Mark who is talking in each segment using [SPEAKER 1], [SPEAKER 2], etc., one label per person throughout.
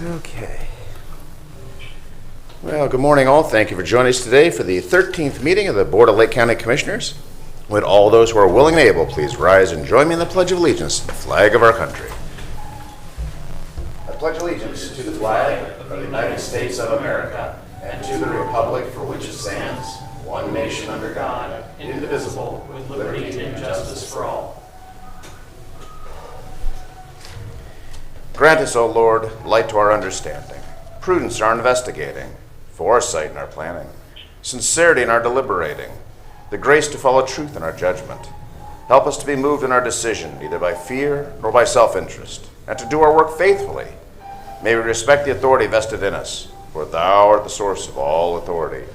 [SPEAKER 1] Okay. Well, good morning all. Thank you for joining us today for the 13th meeting of the Board of Lake County Commissioners. Would all those who are willing and able please rise and join me in the Pledge of Allegiance to the flag of our country. I pledge allegiance to the flag of the United States of America and to the republic for which it stands, one nation under God, indivisible, with liberty and justice for all. Grant us, O Lord, light to our understanding, prudence in our investigating, foresight in our planning, sincerity in our deliberating, the grace to follow truth in our judgment. Help us to be moved in our decision, neither by fear nor by self-interest, and to do our work faithfully. May we respect the authority vested in us, for thou art the source of all authority.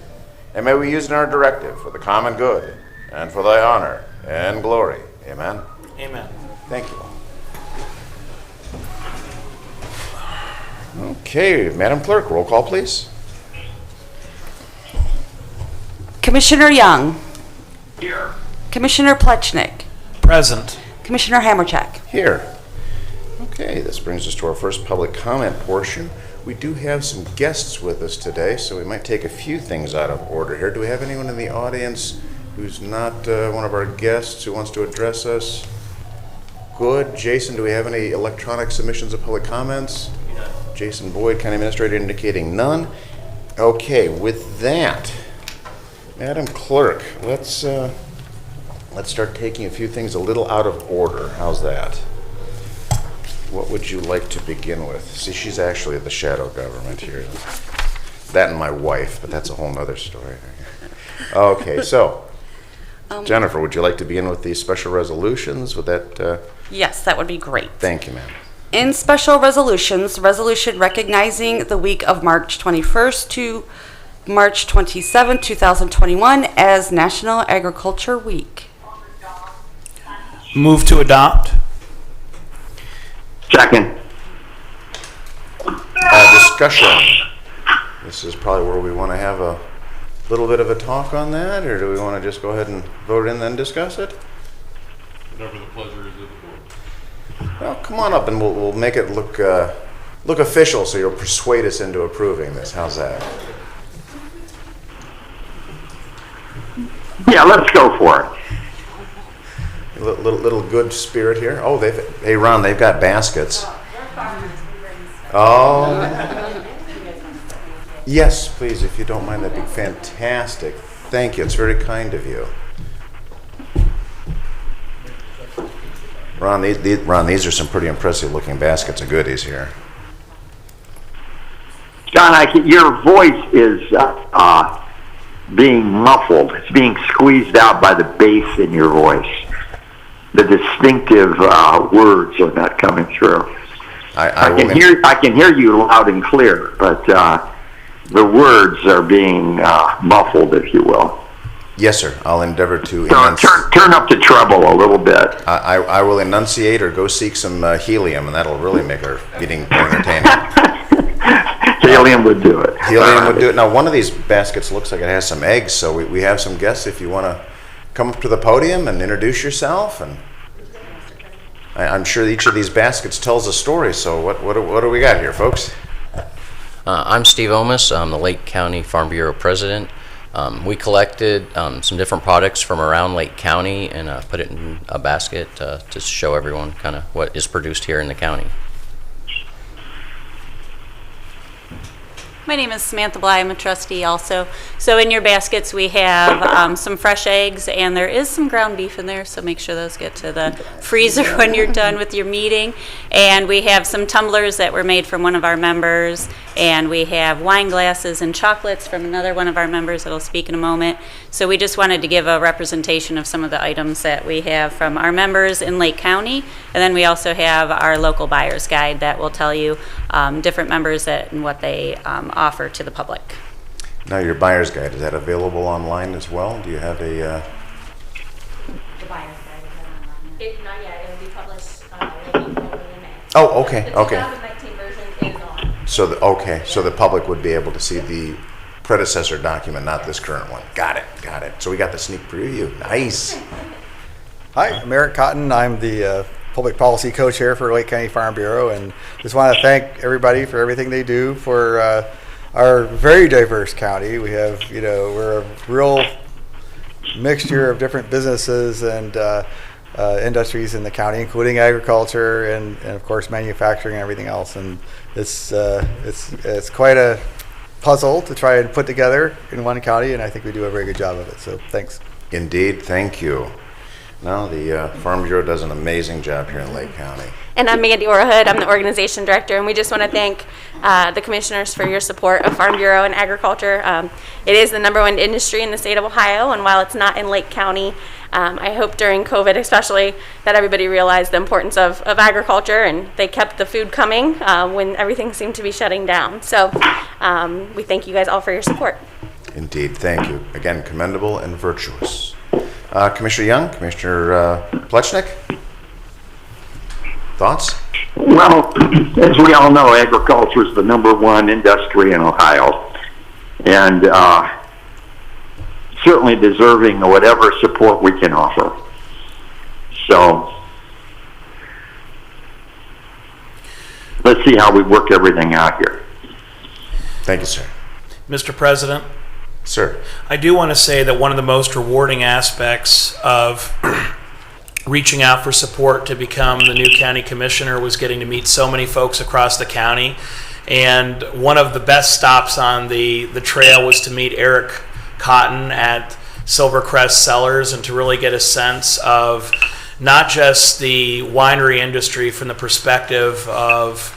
[SPEAKER 1] And may we use it in our directive for the common good and for thy honor and glory. Amen.
[SPEAKER 2] Amen.
[SPEAKER 1] Thank you. Okay, Madam Clerk, roll call, please.
[SPEAKER 3] Commissioner Young.
[SPEAKER 2] Here.
[SPEAKER 3] Commissioner Plechnik.
[SPEAKER 2] Present.
[SPEAKER 3] Commissioner Hamercheck.
[SPEAKER 1] Here. Okay, this brings us to our first public comment portion. We do have some guests with us today, so we might take a few things out of order here. Do we have anyone in the audience who's not one of our guests who wants to address us? Good. Jason, do we have any electronic submissions of public comments? Jason Boyd, County Administrator, indicating none. Okay, with that, Madam Clerk, let's start taking a few things a little out of order. How's that? What would you like to begin with? See, she's actually the shadow government here. That and my wife, but that's a whole nother story. Okay, so Jennifer, would you like to begin with the special resolutions? Would that?
[SPEAKER 3] Yes, that would be great.
[SPEAKER 1] Thank you, ma'am.
[SPEAKER 3] In special resolutions, resolution recognizing the week of March 21st to March 27, 2021 as National Agriculture Week.
[SPEAKER 2] Move to adopt.
[SPEAKER 4] Second.
[SPEAKER 1] Discussion. This is probably where we want to have a little bit of a talk on that, or do we want to just go ahead and vote it in and then discuss it?
[SPEAKER 5] Whatever the pleasure is of the board.
[SPEAKER 1] Well, come on up and we'll make it look official, so you'll persuade us into approving this. How's that?
[SPEAKER 4] Yeah, let's go for it.
[SPEAKER 1] Little good spirit here. Oh, hey Ron, they've got baskets. Oh. Yes, please, if you don't mind, that'd be fantastic. Thank you. It's very kind of you. Ron, these are some pretty impressive looking baskets of goodies here.
[SPEAKER 4] John, your voice is being muffled. It's being squeezed out by the bass in your voice. The distinctive words are not coming through. I can hear you loud and clear, but the words are being muffled, if you will.
[SPEAKER 1] Yes, sir. I'll endeavor to
[SPEAKER 4] turn up the treble a little bit.
[SPEAKER 1] I will enunciate or go seek some helium, and that'll really make our meeting more entertaining.
[SPEAKER 4] Helium would do it.
[SPEAKER 1] Helium would do it. Now, one of these baskets looks like it has some eggs, so we have some guests. If you want to come up to the podium and introduce yourself, and I'm sure each of these baskets tells a story. So what do we got here, folks?
[SPEAKER 6] I'm Steve Omis. I'm the Lake County Farm Bureau President. We collected some different products from around Lake County and put it in a basket to show everyone kind of what is produced here in the county.
[SPEAKER 7] My name is Samantha Bly. I'm a trustee also. So in your baskets we have some fresh eggs, and there is some ground beef in there, so make sure those get to the freezer when you're done with your meeting. And we have some tumblers that were made from one of our members, and we have wine glasses and chocolates from another one of our members that will speak in a moment. So we just wanted to give a representation of some of the items that we have from our members in Lake County. And then we also have our local buyer's guide that will tell you different members and what they offer to the public.
[SPEAKER 1] Now, your buyer's guide, is that available online as well? Do you have a...
[SPEAKER 7] The buyer's guide is online. Not yet. It will be published in May.
[SPEAKER 1] Oh, okay,
[SPEAKER 7] The
[SPEAKER 1] okay.
[SPEAKER 7] 2019 version is on.
[SPEAKER 1] So the public would be able to see the predecessor document, not this current one. Got it. So we got the sneak preview. Nice.
[SPEAKER 8] Hi, I'm Eric Cotton. I'm the public policy co-chair for Lake County Farm Bureau, and just want to thank everybody for everything they do for our very diverse county. We have, we're a real mixture of different businesses and industries in the county, including agriculture and of course manufacturing and everything else. And it's quite a puzzle to try and put together in one county, and I think we do a very good job of it. So thanks.
[SPEAKER 1] Indeed, thank you. No, the Farm Bureau does an amazing job here in Lake County.
[SPEAKER 9] And I'm Mandy Orahood. I'm the organization director, and we just want to thank the commissioners for your support of Farm Bureau and agriculture. It is the #1 industry in the state of Ohio, and while it's not in Lake County, I hope during COVID especially that everybody realized the importance of agriculture, and they kept the food coming when everything seemed to be shutting down. So we thank you guys all for your support.
[SPEAKER 1] Indeed, thank you. Again, commendable and virtuous. Commissioner Young, Commissioner Plechnik, thoughts?
[SPEAKER 4] Well, as we all know, agriculture is the #1 industry in Ohio, and certainly deserving of whatever support we can offer. So let's see how we work everything out here.
[SPEAKER 1] Thank you, sir.
[SPEAKER 2] Mr. President,
[SPEAKER 1] Sir.
[SPEAKER 2] I do want to say that one of the most rewarding aspects of reaching out for support to become the new county commissioner was getting to meet so many folks across the county. And one of the best stops on the trail was to meet Eric Cotton at Silvercrest Cellars and to really get a sense of not just the winery industry from the perspective of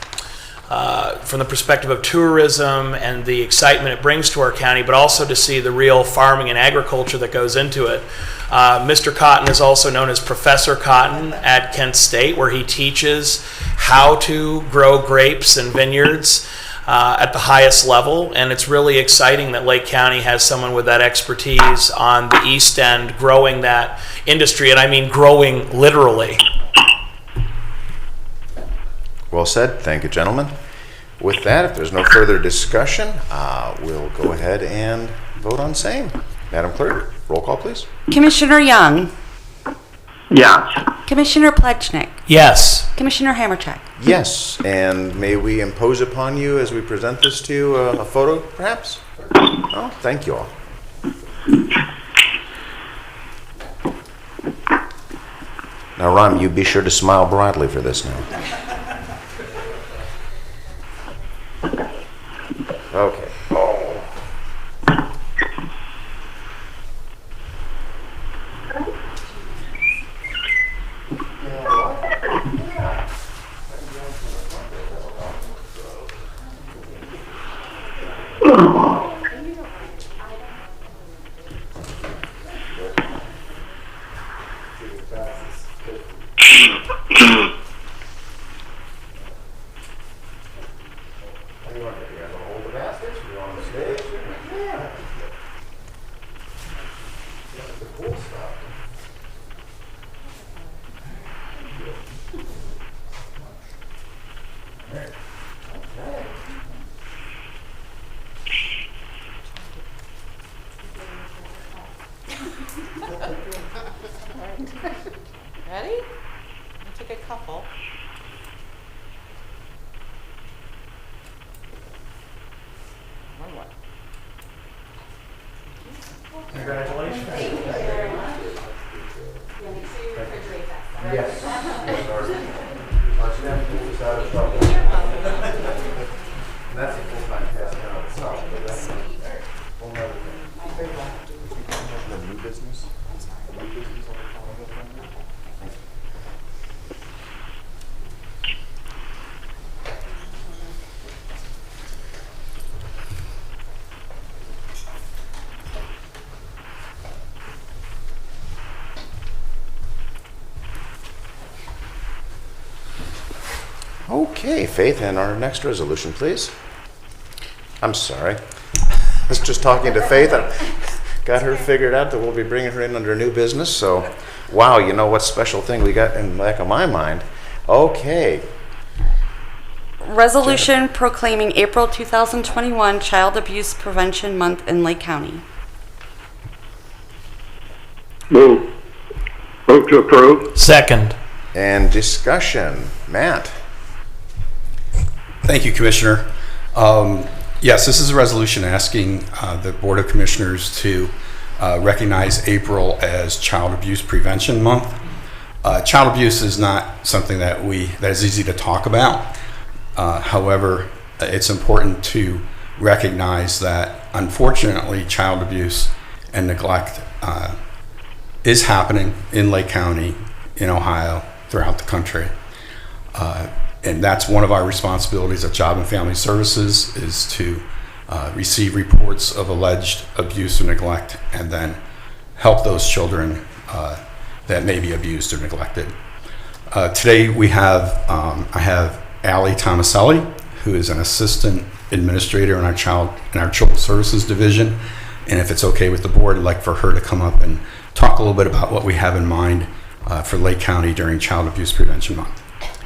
[SPEAKER 2] tourism and the excitement it brings to our county, but also to see the real farming and agriculture that goes into it. Mr. Cotton is also known as Professor Cotton at Kent State, where he teaches how to grow grapes and vineyards at the highest level, and it's really exciting that Lake County has someone with that expertise on the East End growing that industry, and I mean growing literally.
[SPEAKER 1] Well said. Thank you, gentlemen. With that, if there's no further discussion, we'll go ahead and vote on same. Madam Clerk, roll call, please.
[SPEAKER 3] Commissioner Young,
[SPEAKER 4] Yes.
[SPEAKER 3] Commissioner Plechnik,
[SPEAKER 2] Yes.
[SPEAKER 3] Commissioner Hammercheck.
[SPEAKER 1] Yes, and may we impose upon you as we present this to you a photo, perhaps? Oh, thank you all. Now, Ron, you be sure to smile broadly for this now. Okay.
[SPEAKER 3] Ready? I'll take a couple. One more.
[SPEAKER 2] Congratulations.
[SPEAKER 1] Yes. That's a full-time task now itself, but that's a whole nother thing. The new business? The new business on the calendar? Okay, Faith, and our next resolution, please. I'm sorry. I was just talking to Faith. I got her figured out that we'll be bringing her in under new business. So, wow, you know what special thing we got in the back of my mind. Okay.
[SPEAKER 3] Resolution proclaiming April 2021 Child Abuse Prevention Month in Lake County.
[SPEAKER 4] Move to approve.
[SPEAKER 2] Second.
[SPEAKER 1] And discussion. Matt?
[SPEAKER 10] Thank you, Commissioner. Yes, this is a resolution asking the Board of Commissioners to recognize April as Child Abuse Prevention Month. Child abuse is not something that is easy to talk about. However, it's important to recognize that, unfortunately, child abuse and neglect is happening in Lake County, in Ohio, throughout the country. And that's one of our responsibilities at Job and Family Services, is to receive reports of alleged abuse or neglect and then help those children that may be abused or neglected. Today we have, I have Allie Tomaselli, who is an assistant administrator in our Children's Services Division. And if it's okay with the board, I'd like for her to come up and talk a little bit about what we have in mind for Lake County during Child Abuse Prevention Month.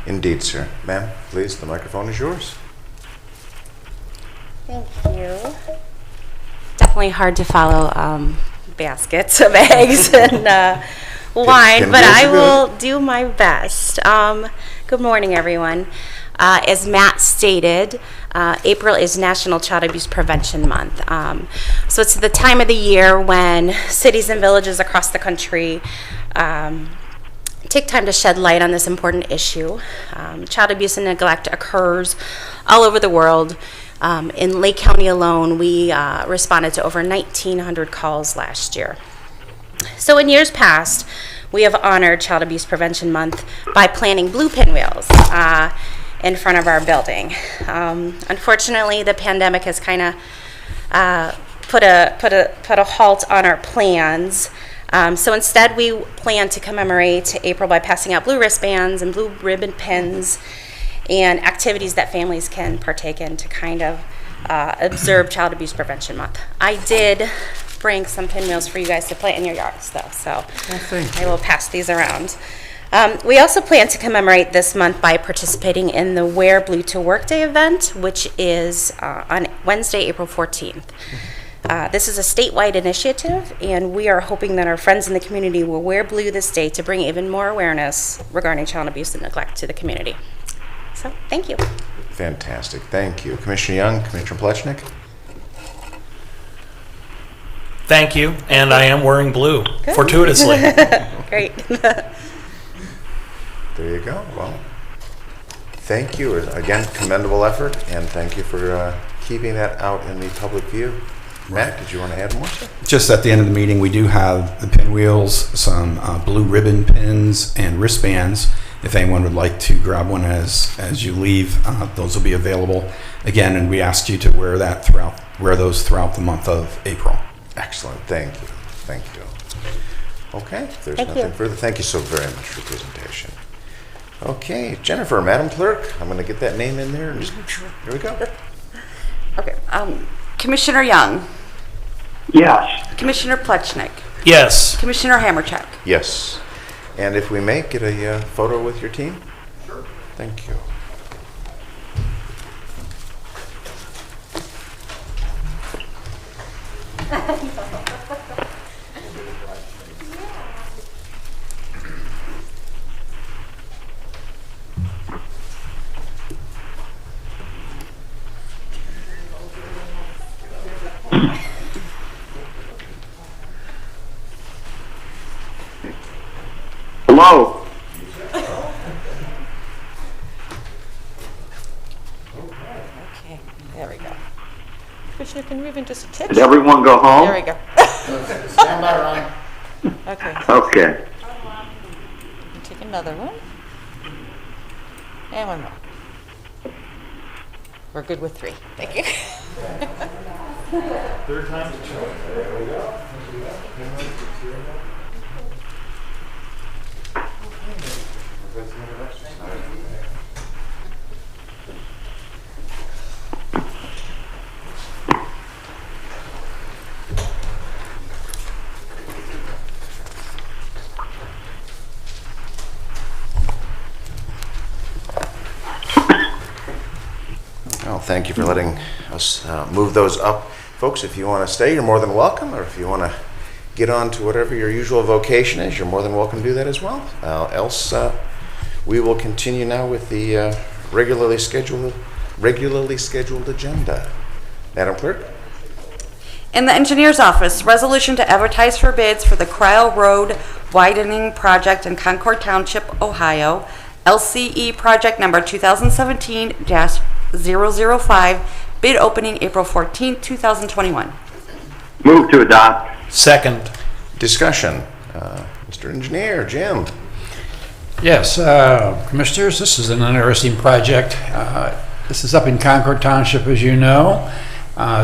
[SPEAKER 1] Indeed, sir. Ma'am, please, the microphone is yours.
[SPEAKER 11] Thank you. Definitely hard to follow baskets of eggs and wine, but I will do my best. Good morning, everyone. As Matt stated, April is National Child Abuse Prevention Month. So it's the time of the year when cities and villages across the country take time to shed light on this important issue. Child abuse and neglect occurs all over the world. In Lake County alone, we responded to over 1,900 calls last year. So in years past, we have honored Child Abuse Prevention Month by planting blue pinwheels in front of our building. Unfortunately, the pandemic has kind of put a halt on our plans. So instead, we plan to commemorate April by passing out blue wristbands and blue ribbon pins and activities that families can partake in to kind of observe Child Abuse Prevention Month. I did bring some pinwheels for you guys to plant in your yards, though, so I will pass these around. We also plan to commemorate this month by participating in the Wear Blue to Work Day event, which is on Wednesday, April 14th. This is a statewide initiative, and we are hoping that our friends in the community will wear blue this day to bring even more awareness regarding child abuse and neglect to the community. So, thank you.
[SPEAKER 1] Fantastic. Thank you. Commissioner Young, Commissioner Plechnik?
[SPEAKER 2] Thank you, and I am wearing blue, fortuitously.
[SPEAKER 11] Great.
[SPEAKER 1] There you go. Well, thank you. Again, commendable effort, and thank you for keeping that out in the public view. Matt, did you want to add more?
[SPEAKER 10] Just at the end of the meeting, we do have the pinwheels, some blue ribbon pins, and wristbands. If anyone would like to grab one as you leave, those will be available. Again, and we ask you to wear those throughout the month of April.
[SPEAKER 1] Excellent. Thank you. Thank you. Okay. If there's nothing further, thank you so very much for your presentation. Okay, Jennifer, Madam Clerk, I'm going to get that name in there. And here we go.
[SPEAKER 3] Okay. Commissioner Young.
[SPEAKER 4] Yes.
[SPEAKER 3] Commissioner Plechnik.
[SPEAKER 2] Yes.
[SPEAKER 3] Commissioner Hammercheck.
[SPEAKER 1] Yes. And if we may, get a photo with your team? Sure. Thank you.
[SPEAKER 4] Hello.
[SPEAKER 12] Okay, there we go. Commissioner, can we move into statistics?
[SPEAKER 4] Did everyone go home?
[SPEAKER 12] There we go.
[SPEAKER 1] Stand by, Ryan.
[SPEAKER 12] Okay.
[SPEAKER 4] Okay.
[SPEAKER 12] Take another one. And one more. We're good with 3. Thank you.
[SPEAKER 1] Third time's a charm. There we go. Well, thank you for letting us move those up. Folks, if you want to stay, you're more than welcome, or if you want to get on to whatever your usual vocation is, you're more than welcome to do that as well. Else, We will continue now with the regularly scheduled agenda. Madam Clerk?
[SPEAKER 3] In the engineer's office, resolution to advertise for bids for the Cryle Road widening project in Concord Township, Ohio, LCE project number 2017-005, bid opening April 14, 2021.
[SPEAKER 4] Move to adopt.
[SPEAKER 2] Second.
[SPEAKER 1] Discussion. Mr. Engineer, Jim.
[SPEAKER 13] Yes, Commissioners, this is an interesting project. This is up in Concord Township, as you know.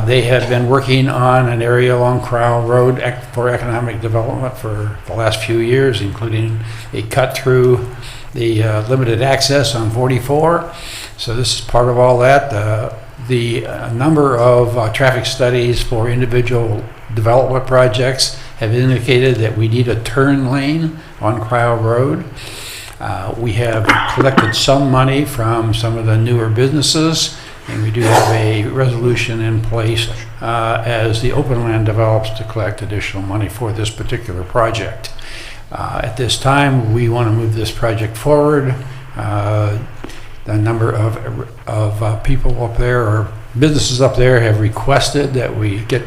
[SPEAKER 13] They have been working on an area along Cryle Road for economic development for the last few years, including a cut through the limited access on 44. So this is part of all that. The number of traffic studies for individual development projects have indicated that we need a turn lane on Cryle Road. We have collected some money from some of the newer businesses, and we do have a resolution in place as the open land develops to collect additional money for this particular project. At this time, we want to move this project forward. A number of people up there, or businesses up there, have requested that we get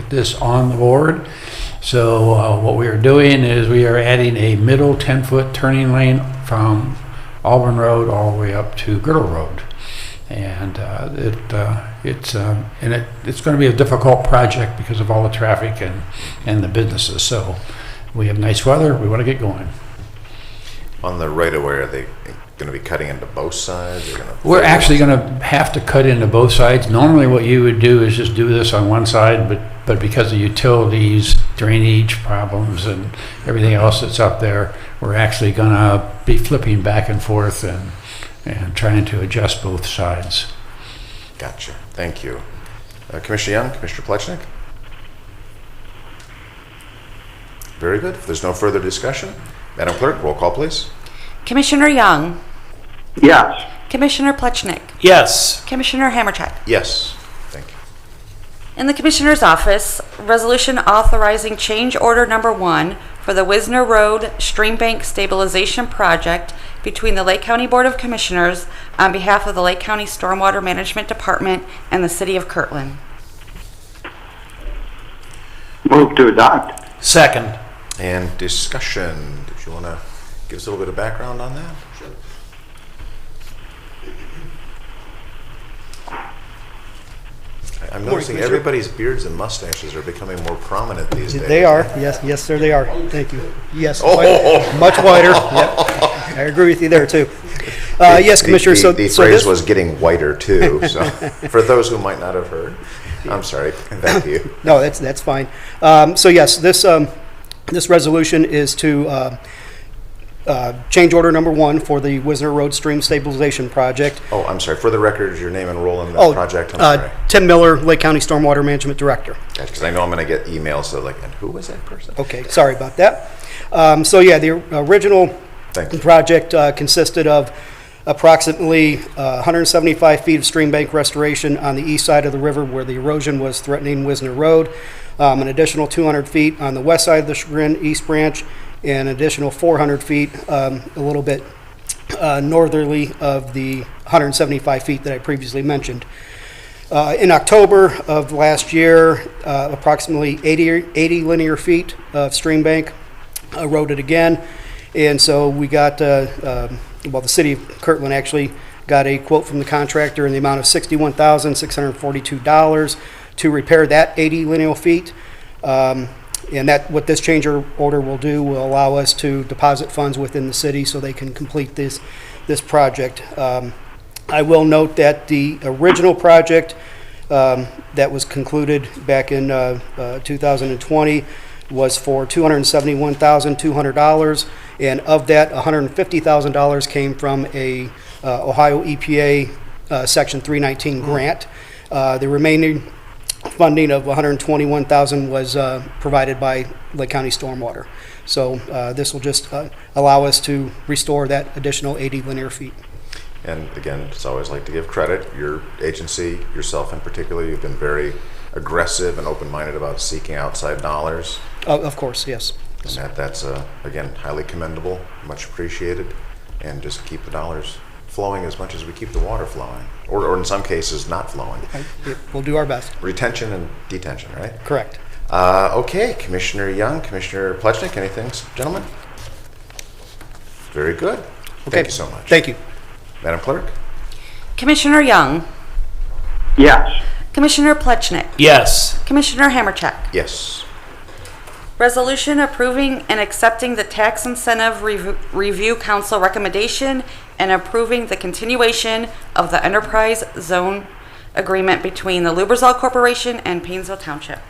[SPEAKER 13] this on the board. So what we are doing is we are adding a middle 10-foot turning lane from Auburn Road all the way up to Girdle Road. And it's going to be a difficult project because of all the traffic and the businesses. So we have nice weather. We want to get going.
[SPEAKER 1] On the right of way, are they going to be cutting into both sides?
[SPEAKER 13] We're actually going to have to cut into both sides. Normally what you would do is just do this on one side, but because of utilities, drainage problems, and everything else that's up there, we're actually going to be flipping back and forth and trying to adjust both sides.
[SPEAKER 1] Gotcha. Thank you. Commissioner Young, Commissioner Plechnik? Very good. If there's no further discussion, Madam Clerk, roll call, please.
[SPEAKER 3] Commissioner Young.
[SPEAKER 4] Yes.
[SPEAKER 3] Commissioner Plechnik.
[SPEAKER 2] Yes.
[SPEAKER 3] Commissioner Hammercheck.
[SPEAKER 1] Yes. Thank you.
[SPEAKER 3] In the Commissioner's office, resolution authorizing change order number 1 for the Wisner Road Streambank Stabilization Project between the Lake County Board of Commissioners on behalf of the Lake County Stormwater Management Department and the City of Kirtland.
[SPEAKER 4] Move to adopt.
[SPEAKER 2] Second.
[SPEAKER 1] And discussion. Did you want to give us a little bit of background on that? Sure. I'm noticing everybody's beards and mustaches are becoming more prominent these days.
[SPEAKER 14] They are. Yes, sir, they are. Thank you. Yes, much whiter. Yep. I agree with you there, too. Yes, Commissioner.
[SPEAKER 1] The phrase was getting whiter, too. So, for those who might not have heard, I'm sorry. Thank you.
[SPEAKER 14] No, that's fine. So, yes, this resolution is to change order number 1 for the Wisner Road Stream Stabilization Project.
[SPEAKER 1] Oh, I'm sorry. For the record, your name and role in the project? I'm sorry.
[SPEAKER 14] Tim Miller, Lake County Stormwater Management Director.
[SPEAKER 1] Because I know I'm going to get emails that and who was that person?
[SPEAKER 14] Okay, sorry about that. So yeah, the original project consisted of approximately 175 feet of stream bank restoration on the east side of the river where the erosion was threatening Wisner Road, an additional 200 feet on the west side of the Chagrin East Branch, and an additional 400 feet a little bit northerly of the 175 feet that I previously mentioned. In October of last year, approximately 80 linear feet of stream bank eroded again, and so we got, the city of Kirtland actually got a quote from the contractor in the amount of $61,642 to repair that 80 linear feet. And that what this change order will do will allow us to deposit funds within the city so they can complete this project. I will note that the original project that was concluded back in 2020 was for $271,200, and of that, $150,000 came from a Ohio EPA Section 319 grant. The remaining funding of $121,000 was provided by Lake County Stormwater. So this will just allow us to restore that additional 80 linear feet.
[SPEAKER 1] And again, it's always like to give credit. Your agency, yourself in particular, you've been very aggressive and open-minded about seeking outside dollars.
[SPEAKER 14] Of course, yes.
[SPEAKER 1] And that's again, highly commendable, much appreciated. and just keep the dollars flowing as much as we keep the water flowing, or in some cases not flowing.
[SPEAKER 14] We'll do our best.
[SPEAKER 1] Retention and detention, right?
[SPEAKER 14] Correct.
[SPEAKER 1] Okay, Commissioner Young, Commissioner Plechnik, anything, gentlemen? Very good. Thank you so much.
[SPEAKER 14] Thank you.
[SPEAKER 1] Madam Clerk?
[SPEAKER 3] Commissioner Young,
[SPEAKER 4] Yes.
[SPEAKER 3] Commissioner Plechnik,
[SPEAKER 2] Yes.
[SPEAKER 3] Commissioner Hammercheck.
[SPEAKER 1] Yes.
[SPEAKER 3] Resolution approving and accepting the Tax Incentive Review Council recommendation and approving the continuation of the Enterprise Zone Agreement between the Lubrizol Corporation and Painesville Township.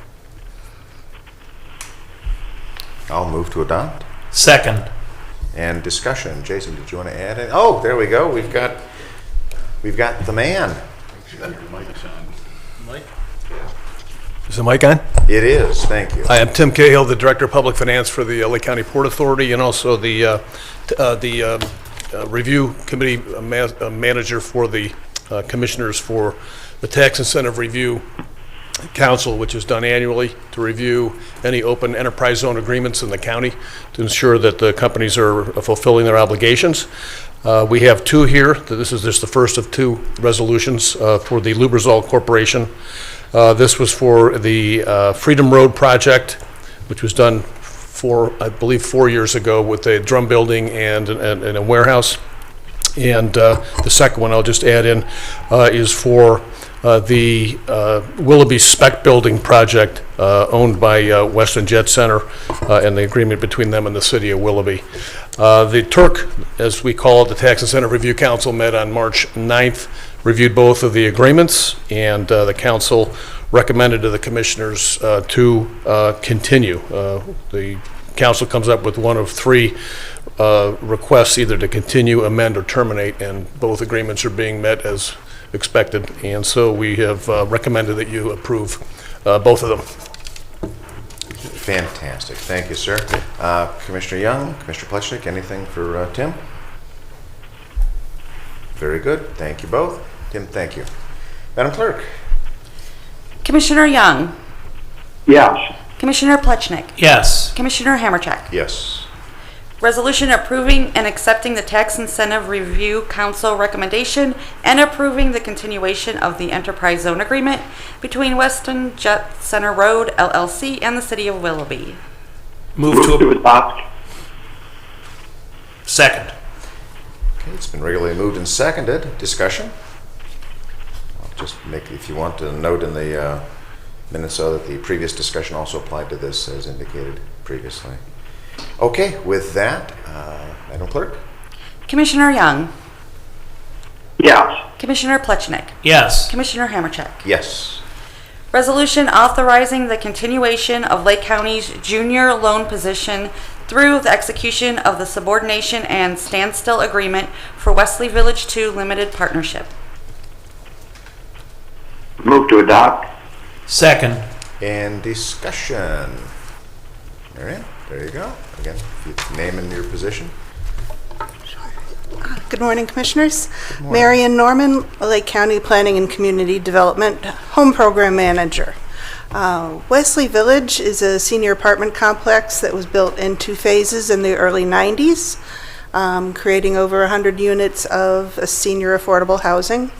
[SPEAKER 1] I'll move to adopt.
[SPEAKER 2] Second.
[SPEAKER 1] And discussion. Jason, did you want to add it? Oh, there we go. We've got the man.
[SPEAKER 15] Is the mic on?
[SPEAKER 1] It is. Thank you.
[SPEAKER 15] Hi, I'm Tim Cahill, the Director of Public Finance for the Lake County Port Authority, and also the Review Committee Manager for the Commissioners for the Tax Incentive Review Council, which is done annually to review any open enterprise zone agreements in the county to ensure that the companies are fulfilling their obligations. We have two here. This is just the first of two resolutions for the Lubrizol Corporation. This was for the Freedom Road project, which was done I believe 4 years ago with a drum building and a warehouse. And the second one I'll just add in is for the Willoughby Spec Building project owned by Western Jet Center and the agreement between them and the city of Willoughby. The TIRC, as we call it, the Tax Incentive Review Council, met on March 9th, reviewed both of the agreements, and the council recommended to the commissioners to continue. The council comes up with one of three requests, either to continue, amend, or terminate, and both agreements are being met as expected, and so we have recommended that you approve both of them.
[SPEAKER 1] Fantastic. Thank you, sir. Commissioner Young, Commissioner Plechnik, anything for Tim? Very good. Thank you both. Tim, thank you. Madam Clerk?
[SPEAKER 3] Commissioner Young,
[SPEAKER 4] Yes.
[SPEAKER 3] Commissioner Plechnik,
[SPEAKER 2] Yes.
[SPEAKER 3] Commissioner Hammercheck.
[SPEAKER 1] Yes.
[SPEAKER 3] Resolution approving and accepting the Tax Incentive Review Council recommendation and approving the continuation of the Enterprise Zone Agreement between Weston Jet Center Road, LLC, and the City of Willoughby.
[SPEAKER 2] Move to
[SPEAKER 4] adopt.
[SPEAKER 2] Second.
[SPEAKER 1] Okay, it's been regularly moved and seconded. Discussion? I'll just make, if you want to note in the minutes so that the previous discussion also applied to this as indicated previously. Okay, with that, Madam Clerk?
[SPEAKER 3] Commissioner Young,
[SPEAKER 4] Yes.
[SPEAKER 3] Commissioner Plechnik,
[SPEAKER 2] Yes.
[SPEAKER 3] Commissioner Hammercheck.
[SPEAKER 1] Yes.
[SPEAKER 3] Resolution authorizing the continuation of Lake County's junior loan position through the execution of the subordination and standstill agreement for Wesley Village 2 Limited Partnership.
[SPEAKER 4] Move to adopt.
[SPEAKER 2] Second.
[SPEAKER 1] And discussion. Marianne, there you go. Again, if you name and your position.
[SPEAKER 16] Good morning, Commissioners. Marion Norman, Lake County Planning and Community Development Home Program Manager. Wesley Village is a senior apartment complex that was built in 2 phases in the early 90s, creating over 100 units of senior affordable housing.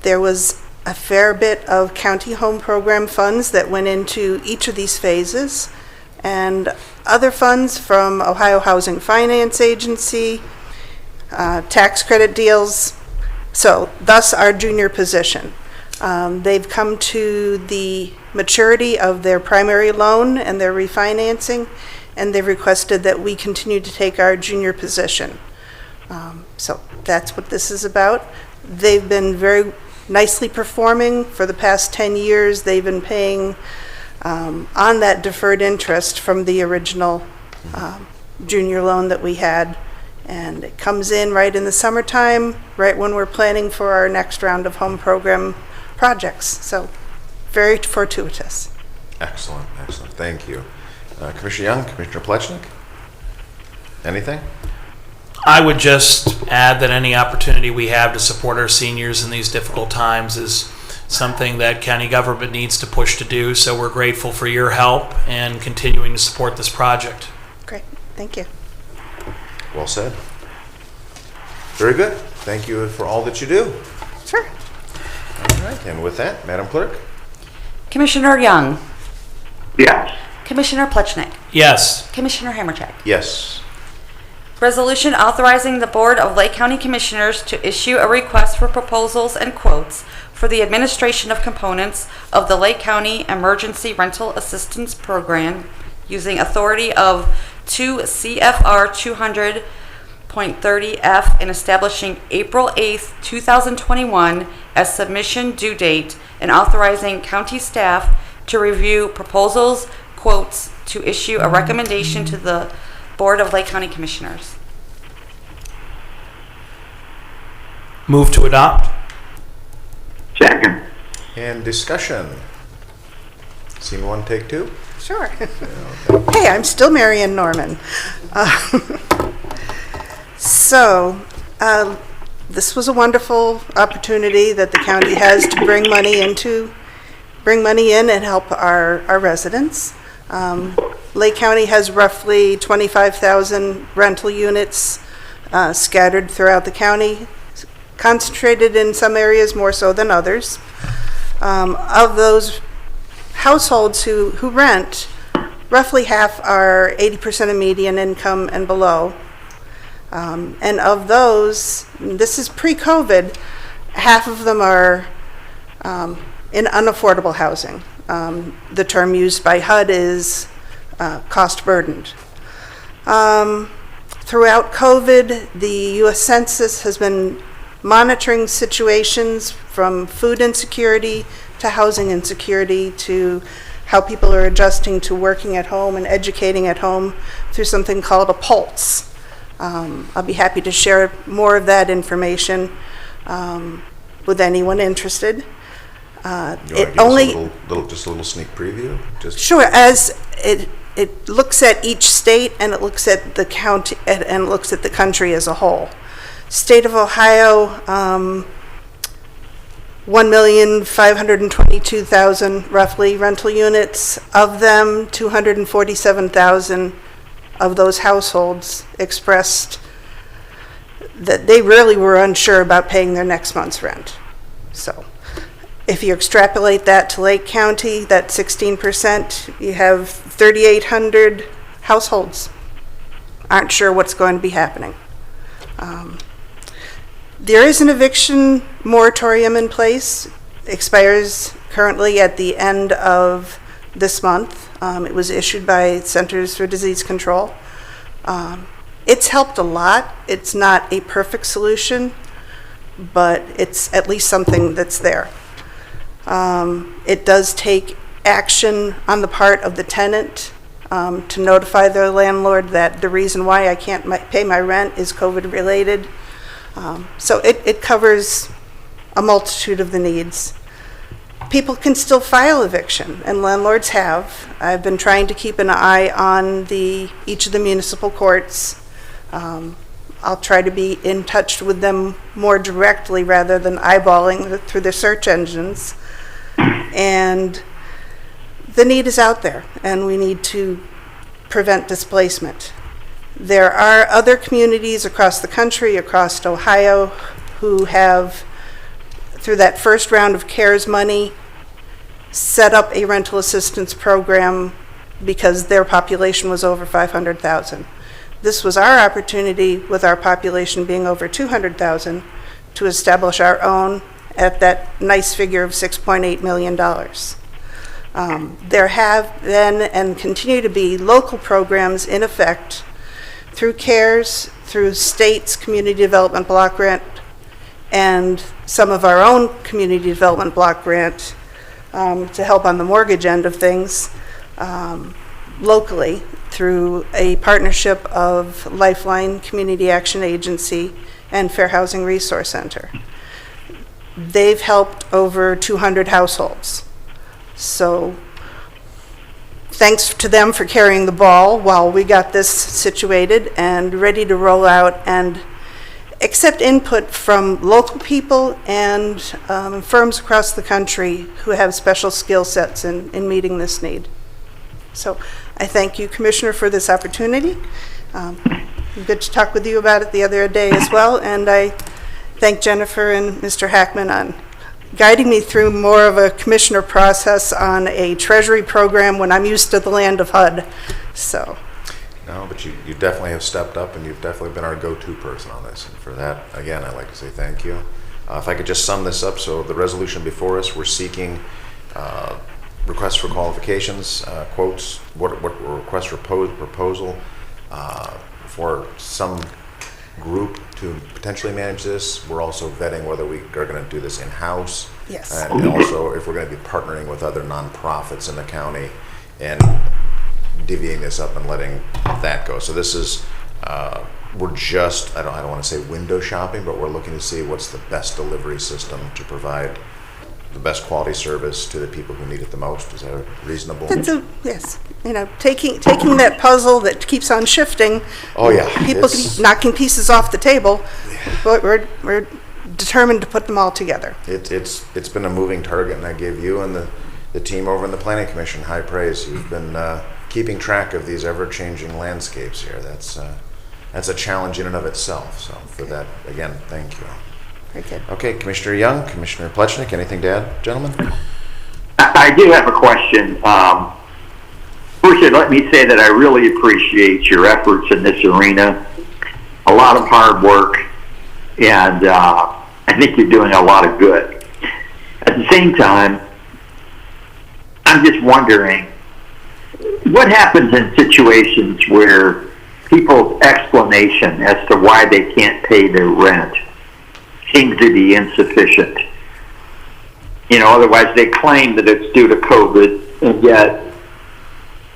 [SPEAKER 16] There was a fair bit of county home program funds that went into each of these phases, and other funds from Ohio Housing Finance Agency, tax credit deals, so thus our junior position. They've come to the maturity of their primary loan and their refinancing, and they've requested that we continue to take our junior position. So that's what this is about. They've been very nicely performing for the past 10 years. They've been paying on that deferred interest from the original junior loan that we had. And it comes in right in the summertime, right when we're planning for our next round of home program projects. So very fortuitous.
[SPEAKER 1] Excellent, excellent. Thank you. Commissioner Young, Commissioner Plechnik, anything?
[SPEAKER 2] I would just add that any opportunity we have to support our seniors in these difficult times is something that county government needs to push to do. So we're grateful for your help and continuing to support this project.
[SPEAKER 16] Great, thank you.
[SPEAKER 1] Well said. Very good. Thank you for all that you do.
[SPEAKER 16] Sure.
[SPEAKER 1] All right, and with that, Madam Clerk?
[SPEAKER 3] Commissioner Young,
[SPEAKER 4] Yes.
[SPEAKER 3] Commissioner Plechnik,
[SPEAKER 2] Yes.
[SPEAKER 3] Commissioner Hammercheck.
[SPEAKER 1] Yes.
[SPEAKER 3] Resolution authorizing the Board of Lake County Commissioners to issue a request for proposals and quotes for the administration of components of the Lake County Emergency Rental Assistance Program using authority of 2 CFR 200.30F and establishing April 8th, 2021 as submission due date and authorizing county staff to review proposals, quotes, to issue a recommendation to the Board of Lake County Commissioners.
[SPEAKER 2] Move to adopt.
[SPEAKER 4] Second.
[SPEAKER 1] And discussion. Scene one, take two?
[SPEAKER 16] Sure. Hey, I'm still Marion Norman. This was a wonderful opportunity that the county has to bring money in and help our residents. Lake County has roughly 25,000 rental units scattered throughout the county, concentrated in some areas more so than others. Of those households who rent, roughly half are 80% of median income and below. And of those, this is pre-COVID, half of them are in unaffordable housing. The term used by HUD is cost burdened. Throughout COVID, the U.S. Census has been monitoring situations from food insecurity to housing insecurity to how people are adjusting to working at home and educating at home through something called a pulse. I'll be happy to share more of that information with anyone interested.
[SPEAKER 1] You want to give us just a little sneak preview?
[SPEAKER 16] Sure. As it looks at each state and it looks at the county and looks at the country as a whole. State of Ohio, 1,522,000 roughly rental units. Of them, 247,000 of those households expressed that they really were unsure about paying their next month's rent. So if you extrapolate that to Lake County, that 16%, you have 3,800 households aren't sure what's going to be happening. There is an eviction moratorium in place, expires currently at the end of this month. It was issued by Centers for Disease Control. It's helped a lot. It's not a perfect solution, but it's at least something that's there. It does take action on the part of the tenant to notify their landlord that the reason why I can't pay my rent is COVID related. So it covers a multitude of the needs. People can still file eviction, and landlords have. I've been trying to keep an eye on each of the municipal courts. I'll try to be in touch with them more directly rather than eyeballing through their search engines. And the need is out there, and we need to prevent displacement. There are other communities across the country, across Ohio, who have, through that first round of CARES money, set up a rental assistance program because their population was over 500,000. This was our opportunity, with our population being over 200,000, to establish our own at that nice figure of $6.8 million. There have been and continue to be local programs in effect through CARES, through state's community development block grant, and some of our own community development block grant to help on the mortgage end of things locally through a partnership of Lifeline Community Action Agency and Fair Housing Resource Center. They've helped over 200 households. So thanks to them for carrying the ball while we got this situated and ready to roll out and accept input from local people and firms across the country who have special skill sets in meeting this need. So I thank you, Commissioner, for this opportunity. Good to talk with you about it the other day as well, and I thank Jennifer and Mr. Hackman on guiding me through more of a commissioner process on a treasury program when I'm used to the land of HUD. So.
[SPEAKER 1] No, but you definitely have stepped up, and you've definitely been our go-to person on this. And for that, again, I'd like to say thank you. If I could just sum this up, so the resolution before us, we're seeking requests for qualifications, quotes, what request for proposal for some group to potentially manage this. We're also vetting whether we are going to do this in-house.
[SPEAKER 16] Yes.
[SPEAKER 1] And also if we're going to be partnering with other nonprofits in the county and divvying this up and letting that go. So this is, we're just, I don't want to say window shopping, but we're looking to see what's the best delivery system to provide the best quality service to the people who need it the most. Is that reasonable?
[SPEAKER 16] Yes. You know, taking that puzzle that keeps on shifting.
[SPEAKER 1] Oh yeah.
[SPEAKER 16] People keep knocking pieces off the table, but we're determined to put them all together.
[SPEAKER 1] It's been a moving target, and I give you and the team over in the Planning Commission high praise. You've been keeping track of these ever-changing landscapes here. That's a challenge in and of itself. So for that, again, thank you.
[SPEAKER 16] Very good.
[SPEAKER 1] Okay, Commissioner Young, Commissioner Plechnik, anything to add, gentlemen?
[SPEAKER 4] I do have a question. First, let me say that I really appreciate your efforts in this arena. A lot of hard work, and I think you're doing a lot of good. At the same time, I'm just wondering, what happens in situations where people's explanation as to why they can't pay their rent seems to be insufficient? You know, otherwise they claim that it's due to COVID, and yet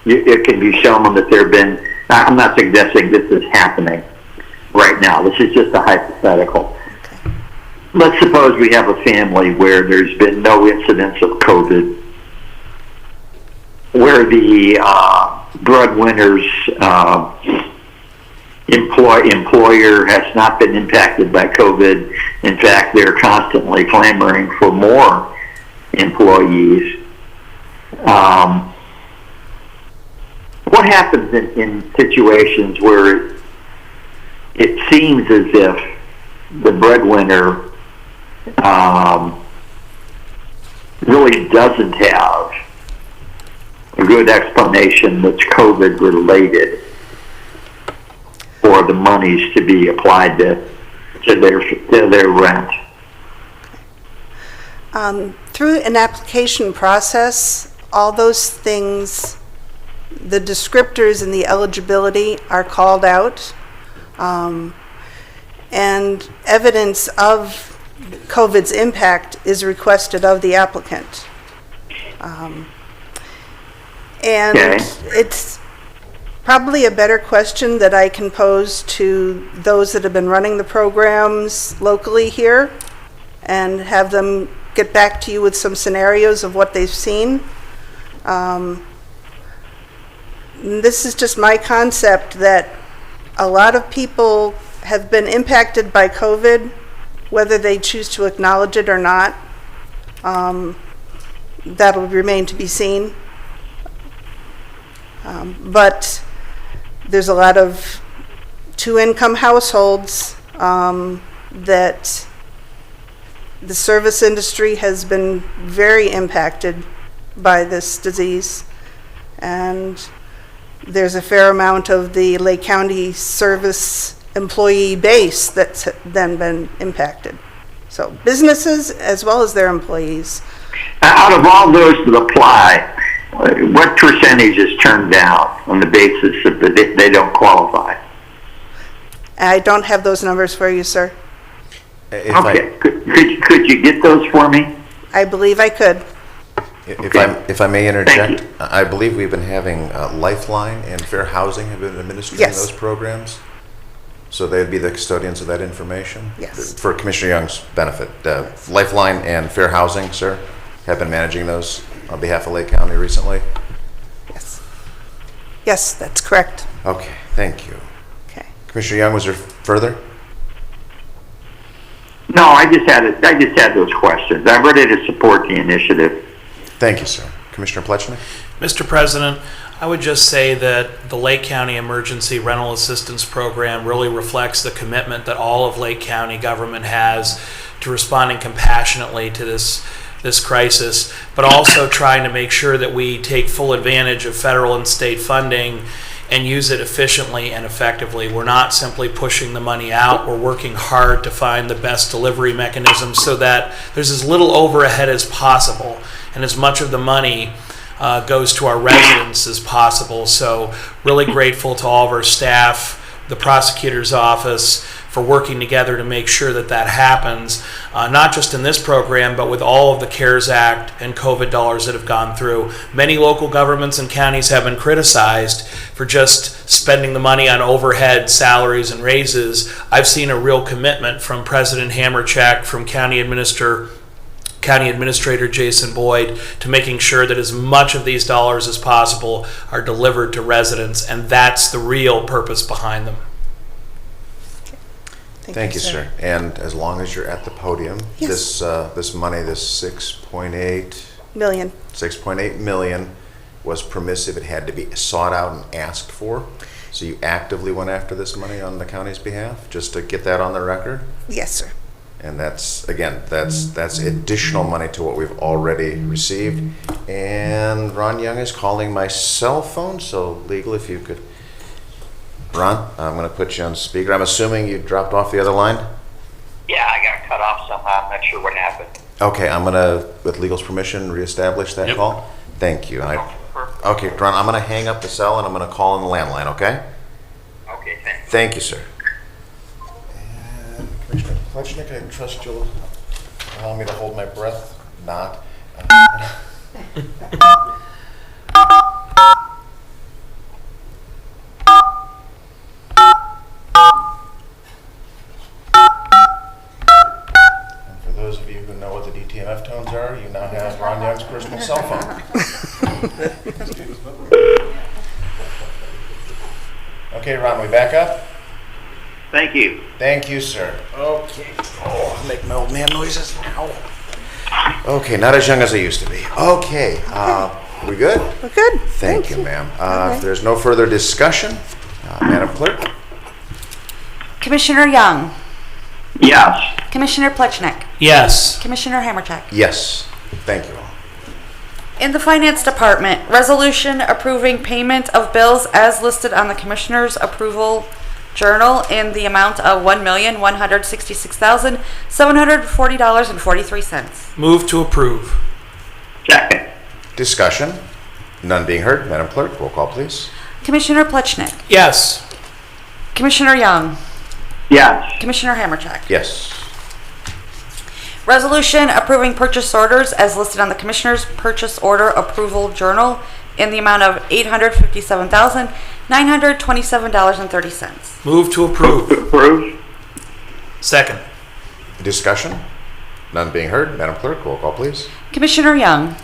[SPEAKER 4] it can be shown that there have been, I'm not suggesting this is happening right now, this is just a hypothetical. Okay. Let's suppose we have a family where there's been no incidence of COVID, where the breadwinner's employer has not been impacted by COVID. In fact, they're constantly clamoring for more employees. What happens in situations where it seems as if the breadwinner really doesn't have a good explanation that's COVID related for the monies to be applied to their rent?
[SPEAKER 16] Through an application process, all those things, the descriptors and the eligibility are called out, and evidence of COVID's impact is requested of the applicant. And it's probably a better question that I can pose to those that have been running the programs locally here and have them get back to you with some scenarios of what they've seen. This is just my concept that a lot of people have been impacted by COVID, whether they choose to acknowledge it or not. That'll remain to be seen. But there's a lot of two-income households that the service industry has been very impacted by this disease, and there's a fair amount of the Lake County service employee base that's then been impacted. So businesses as well as their employees.
[SPEAKER 4] Out of all those that apply, what percentage is turned down on the basis that they don't qualify?
[SPEAKER 16] I don't have those numbers for you, sir.
[SPEAKER 4] Okay. Could you get those for me?
[SPEAKER 16] I believe I could.
[SPEAKER 1] If I may interject, I believe we've been having Lifeline and Fair Housing have been administering those programs. So they'd be the custodians of that information?
[SPEAKER 16] Yes.
[SPEAKER 1] For Commissioner Young's benefit. Lifeline and Fair Housing, sir, have been managing those on behalf of Lake County recently?
[SPEAKER 16] Yes. Yes, that's correct.
[SPEAKER 1] Okay, thank you.
[SPEAKER 16] Okay.
[SPEAKER 1] Commissioner Young, was there further?
[SPEAKER 4] No, I just had those questions. I'm ready to support the initiative.
[SPEAKER 1] Thank you, sir. Commissioner Plechnik?
[SPEAKER 2] Mr. President, I would just say that the Lake County Emergency Rental Assistance Program really reflects the commitment that all of Lake County government has to responding compassionately to this crisis, but also trying to make sure that we take full advantage of federal and state funding and use it efficiently and effectively. We're not simply pushing the money out, we're working hard to find the best delivery mechanisms so that there's as little overhead as possible and as much of the money goes to our residents as possible. So really grateful to all of our staff, the prosecutor's office, for working together to make sure that that happens, not just in this program, but with all of the CARES Act and COVID dollars that have gone through. Many local governments and counties have been criticized for just spending the money on overhead, salaries, and raises. I've seen a real commitment from President Hamercheck, from County Administrator Jason Boyd, to making sure that as much of these dollars as possible are delivered to residents, and that's the real purpose behind them.
[SPEAKER 1] Thank you, sir. And as long as you're at the podium,
[SPEAKER 16] Yes.
[SPEAKER 1] this money, this 6.8 million was permissive. It had to be sought out and asked for. So you actively went after this money on the county's behalf, just to get that on the record?
[SPEAKER 16] Yes, sir.
[SPEAKER 1] And that's additional money to what we've already received. And Ron Young is calling my cell phone, so legal, if you could. Ron, I'm going to put you on speaker. I'm assuming you dropped off the other line?
[SPEAKER 17] Yeah, I got cut off somehow. I'm not sure what happened.
[SPEAKER 1] Okay, I'm going to, with legal's permission, reestablish that call. Thank you. Okay, Ron, I'm going to hang up the cell and I'm going to call on the landline, okay?
[SPEAKER 17] Okay, thanks.
[SPEAKER 1] Thank you, sir. And Commissioner Plechnik, I trust you'll allow me to hold my breath? Not. Those of you who know what the DTMF tones are, you now have Ron Young's personal cell phone. Okay, Ron, we back up?
[SPEAKER 17] Thank you.
[SPEAKER 1] Thank you, sir. Okay. Oh, I'm making my old man noises now. Okay, not as young as I used to be. Okay, we good?
[SPEAKER 16] We're good.
[SPEAKER 1] Thank you, ma'am. If there's no further discussion, Madam Clerk?
[SPEAKER 3] Commissioner Young.
[SPEAKER 4] Yes.
[SPEAKER 3] Commissioner Plechnik.
[SPEAKER 2] Yes.
[SPEAKER 3] Commissioner Hamercheck.
[SPEAKER 1] Yes. Thank you all.
[SPEAKER 3] In the Finance Department, resolution approving payment of bills as listed on the Commissioner's Approval Journal in the amount of $1,166,740.43.
[SPEAKER 2] Move to approve.
[SPEAKER 4] Second.
[SPEAKER 1] Discussion? None being heard. Madam Clerk, roll call, please.
[SPEAKER 3] Commissioner Plechnik.
[SPEAKER 2] Yes.
[SPEAKER 3] Commissioner Young.
[SPEAKER 4] Yes.
[SPEAKER 3] Commissioner Hamercheck.
[SPEAKER 1] Yes.
[SPEAKER 3] Resolution approving purchase orders as listed on the Commissioner's Purchase Order Approval Journal in the amount of $857,927.30.
[SPEAKER 2] Move to approve.
[SPEAKER 4] Approve.
[SPEAKER 2] Second.
[SPEAKER 1] Discussion? None being heard. Madam Clerk, roll call, please.
[SPEAKER 3] Commissioner Young.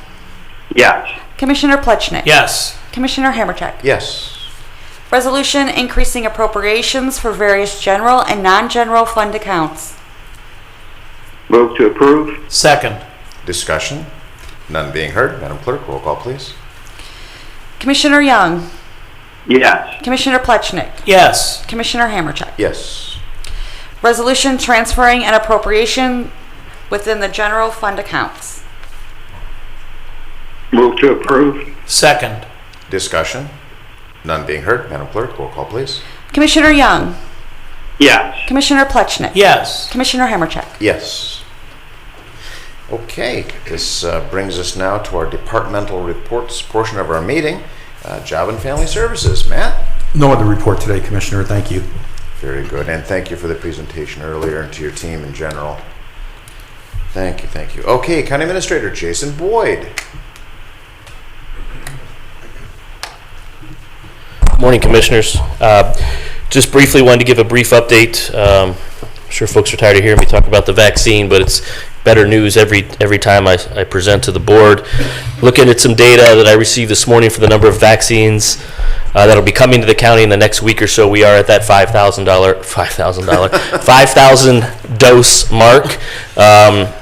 [SPEAKER 4] Yes.
[SPEAKER 3] Commissioner Plechnik.
[SPEAKER 2] Yes.
[SPEAKER 3] Commissioner Hamercheck.
[SPEAKER 1] Yes.
[SPEAKER 3] Resolution increasing appropriations for various general and non-general fund accounts.
[SPEAKER 4] Move to approve.
[SPEAKER 2] Second.
[SPEAKER 1] Discussion? None being heard. Madam Clerk, roll call, please.
[SPEAKER 3] Commissioner Young.
[SPEAKER 4] Yes.
[SPEAKER 3] Commissioner Plechnik.
[SPEAKER 2] Yes.
[SPEAKER 3] Commissioner Hamercheck.
[SPEAKER 1] Yes.
[SPEAKER 3] Resolution transferring an appropriation within the general fund accounts.
[SPEAKER 4] Move to approve.
[SPEAKER 2] Second.
[SPEAKER 1] Discussion? None being heard. Madam Clerk, roll call, please.
[SPEAKER 3] Commissioner Young.
[SPEAKER 4] Yes.
[SPEAKER 3] Commissioner Plechnik.
[SPEAKER 2] Yes.
[SPEAKER 3] Commissioner Hamercheck.
[SPEAKER 1] Yes. Okay, this brings us now to our departmental reports portion of our meeting. Job and Family Services. Matt?
[SPEAKER 10] No other report today, Commissioner. Thank you.
[SPEAKER 1] Very good, and thank you for the presentation earlier and to your team in general. Thank you, thank you. Okay, County Administrator Jason Boyd.
[SPEAKER 18] Morning, Commissioners. Just briefly wanted to give a brief update. I'm sure folks are tired of hearing me talk about the vaccine, but it's better news every time I present to the board. Looking at some data that I received this morning for the number of vaccines that'll be coming to the county in the next week or so, we are at that 5,000 dose mark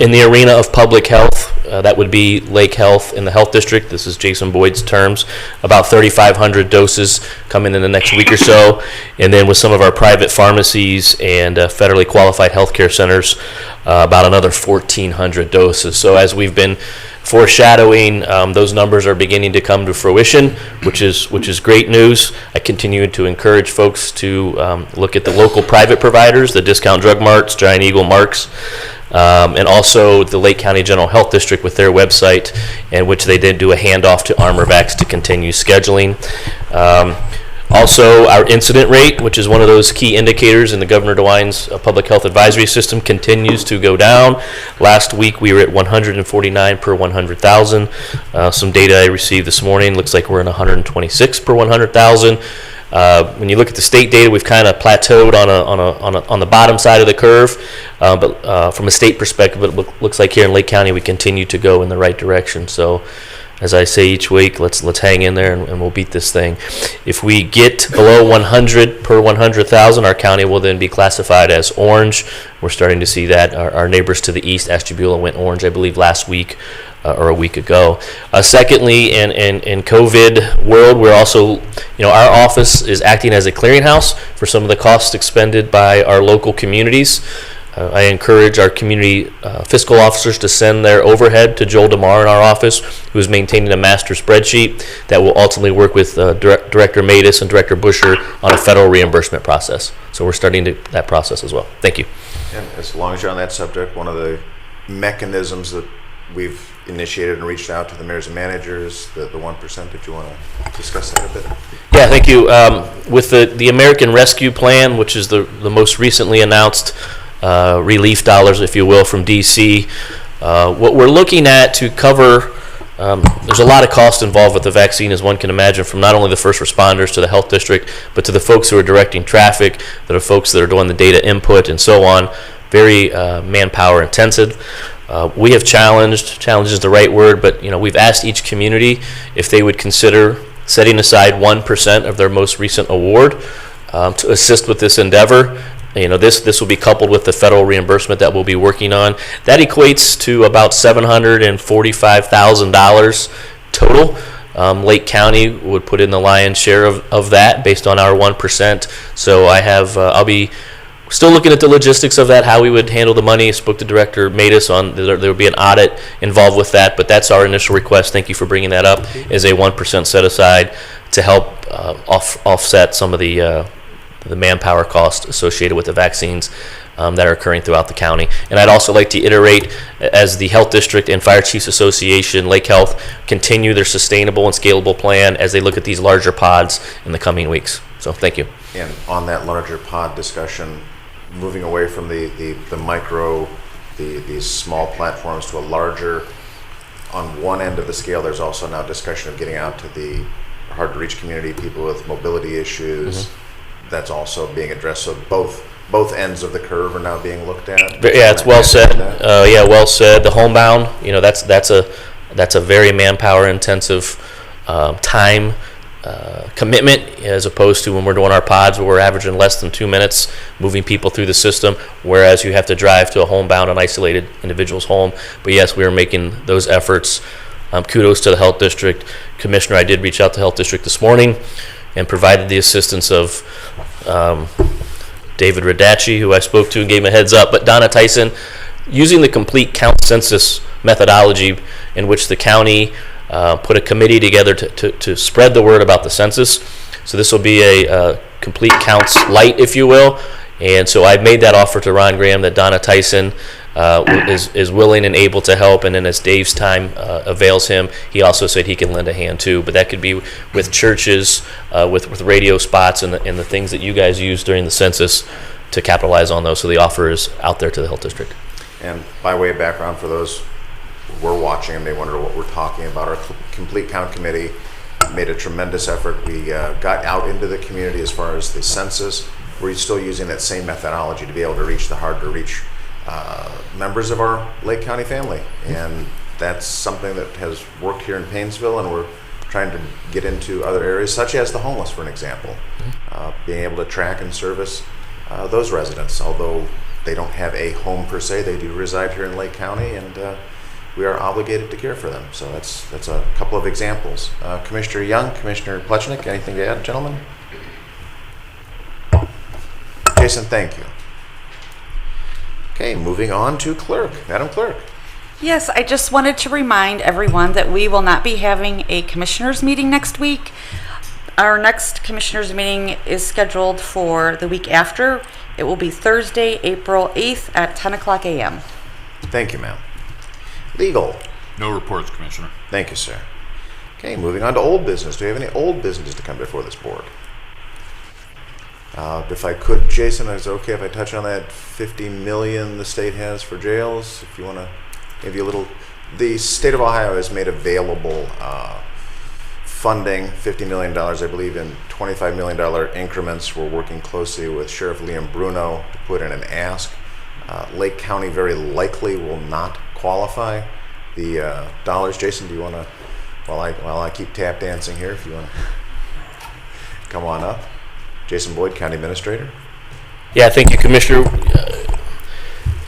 [SPEAKER 18] in the arena of public health. that would be Lake Health in the Health District. This is Jason Boyd's terms. About 3,500 doses coming in the next week or so. And then with some of our private pharmacies and federally qualified healthcare centers, about another 1,400 doses. So as we've been foreshadowing, those numbers are beginning to come to fruition, which is great news. I continue to encourage folks to look at the local private providers, the Discount Drug Marts, Giant Eagle Marks, and also the Lake County General Health District with their website, in which they did do a handoff to ArmorVax to continue scheduling. Also, our incident rate, which is one of those key indicators in the Governor DeWine's public health advisory system, continues to go down. Last week, we were at 149 per 100,000. Some data I received this morning looks like we're in 126 per 100,000. When you look at the state data, we've kind of plateaued on the bottom side of the curve, but from a state perspective, it looks like here in Lake County we continue to go in the right direction. So, as I say each week, let's hang in there and we'll beat this thing. If we get below 100 per 100,000, our county will then be classified as orange. We're starting to see that. Our neighbors to the east, Ashtabula, went orange, I believe, last week or a week ago. Secondly, in COVID world, we're also, our office is acting as a clearinghouse for some of the costs expended by our local communities. I encourage our community fiscal officers to send their overhead to Joel DeMar in our office, who is maintaining a master spreadsheet that will ultimately work with Director Matus and Director Busher on a federal reimbursement process. So we're starting that process as well. Thank you.
[SPEAKER 1] And as long as you're on that subject, one of the mechanisms that we've initiated and reached out to the mayors and managers, the 1%, did you want to discuss that a bit?
[SPEAKER 18] Yeah, thank you. With the American Rescue Plan, which is the most recently announced relief dollars, if you will, from DC. What we're looking at to cover, there's a lot of cost involved with the vaccine, as one can imagine, from not only the first responders to the health district, but to the folks who are directing traffic, that are folks that are doing the data input and so on. Very manpower intensive. We have challenge is the right word, but we've asked each community if they would consider setting aside 1% of their most recent award to assist with this endeavor. This will be coupled with the federal reimbursement that we'll be working on. That equates to about $745,000 total. Lake County would put in the lion's share of that based on our 1%. So I'll be still looking at the logistics of that, how we would handle the money. I spoke to Director Matus on there would be an audit involved with that, but that's our initial request. Thank you for bringing that up, is a 1% set aside to help offset some of the manpower cost associated with the vaccines that are occurring throughout the county. And I'd also like to iterate, as the Health District and Fire Chiefs Association, Lake Health, continue their sustainable and scalable plan as they look at these larger pods in the coming weeks. So thank you.
[SPEAKER 1] And on that larger pod discussion, moving away from the micro, these small platforms to a larger, on one end of the scale, there's also now discussion of getting out to the hard to reach community, people with mobility issues. Mm-hmm. That's also being addressed. So both ends of the curve are now being looked at.
[SPEAKER 18] Yeah, it's well said. Well said. The homebound, that's a very manpower intensive time commitment, as opposed to when we're doing our pods, where we're averaging less than 2 minutes moving people through the system, whereas you have to drive to a homebound and isolated individual's home. But yes, we are making those efforts. Kudos to the Health District Commissioner. I did reach out to the Health District this morning and provided the assistance of David Radacci, who I spoke to and gave him a heads up, but Donna Tyson, using the complete count census methodology, in which the county put a committee together to spread the word about the census. So this will be a complete counts light, if you will. And so I've made that offer to Ron Graham, that Donna Tyson is willing and able to help, and then as Dave's time avails him, he also said he can lend a hand too. But that could be with churches, with radio spots, and the things that you guys use during the census to capitalize on those. So the offer is out there to the Health District.
[SPEAKER 1] And by way of background, for those who are watching and may wonder what we're talking about, our Complete Count Committee made a tremendous effort. We got out into the community as far as the census. We're still using that same methodology to be able to reach the hard to reach members of our Lake County family, and that's something that has worked here in Paynesville, and we're trying to get into other areas, such as the homeless, for an example. Being able to track and service those residents, although they don't have a home per se, they do reside here in Lake County, and we are obligated to care for them. So that's a couple of examples. Commissioner Young, Commissioner Plechnik, anything to add, gentlemen? Jason, thank you. Okay, moving on to Clerk. Madam Clerk.
[SPEAKER 3] Yes, I just wanted to remind everyone that we will not be having a commissioners meeting next week. Our next commissioners meeting is scheduled for the week after. It will be Thursday, April 8th at 10 o'clock a.m.
[SPEAKER 1] Thank you, ma'am. Legal.
[SPEAKER 5] No reports, Commissioner.
[SPEAKER 1] Thank you, sir. Okay, moving on to old business. Do you have any old business to come before this board? If I could, Jason, is it okay if I touch on that $50 million the state has for jails? If you want to give you a little, the state of Ohio has made available funding, $50 million, I believe, in $25 million increments. We're working closely with Sheriff Liam Bruno to put in an ask. Lake County very likely will not qualify the dollars. Jason, do you want to, while I keep tap dancing here, if you want to come on up. Jason Boyd, County Administrator.
[SPEAKER 18] Yeah, thank you, Commissioner.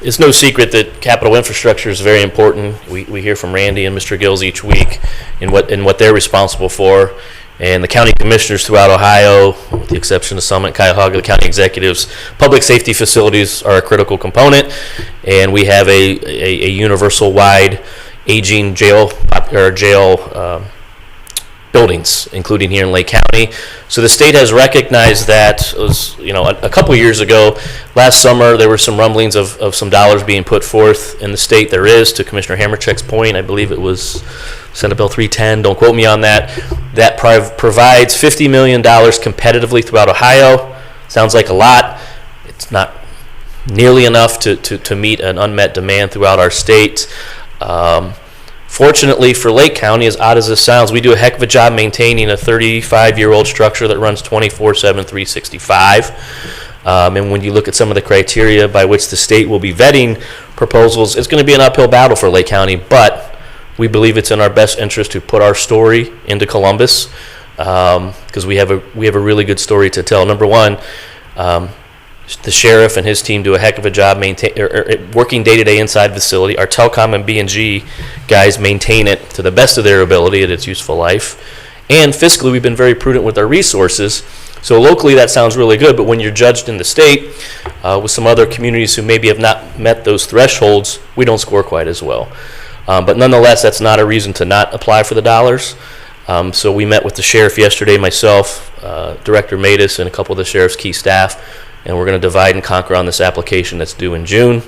[SPEAKER 18] It's no secret that capital infrastructure is very important. We hear from Randy and Mr. Gills each week in what they're responsible for. And the county commissioners throughout Ohio, with the exception of Summit, Cuyahoga, the county executives, public safety facilities are a critical component. And we have a universal-wide aging jail buildings, including here in Lake County. So the state has recognized that. It was, a couple years ago, last summer, there were some rumblings of some dollars being put forth in the state. There is, to Commissioner Hammercheck's point, I believe it was Senate Bill 310, don't quote me on that, that provides $50 million competitively throughout Ohio. Sounds like a lot. It's not nearly enough to meet an unmet demand throughout our state. Fortunately for Lake County, as odd as this sounds, we do a heck of a job maintaining a 35-year-old structure that runs 24/7, 365. And when you look at some of the criteria by which the state will be vetting proposals, it's going to be an uphill battle for Lake County, but we believe it's in our best interest to put our story into Columbus, because we have a really good story to tell. Number one, the sheriff and his team do a heck of a job working day-to-day inside the facility. Our telecom and B&G guys maintain it to the best of their ability at its useful life. And fiscally, we've been very prudent with our resources. So locally, that sounds really good, but when you're judged in the state with some other communities who maybe have not met those thresholds, we don't score quite as well. But nonetheless, that's not a reason to not apply for the dollars. So we met with the sheriff yesterday, myself, Director Matus, and a couple of the sheriff's key staff, and we're going to divide and conquer on this application that's due in June.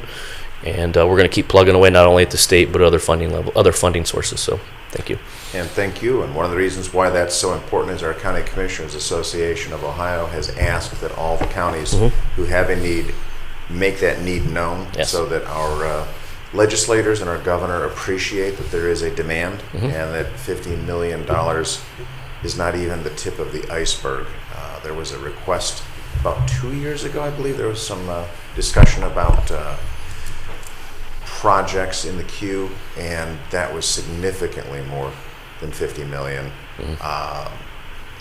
[SPEAKER 18] And we're going to keep plugging away not only at the state, but other funding sources. So thank you.
[SPEAKER 1] And thank you. And one of the reasons why that's so important is our County Commissioners Association of Ohio has asked that all the counties who have a need make that need known, so that our legislators and our governor appreciate that there is a demand and that $50 million is not even the tip of the iceberg. There was a request about 2 years ago, I believe. There was some discussion about projects in the queue, and that was significantly more than $50 million.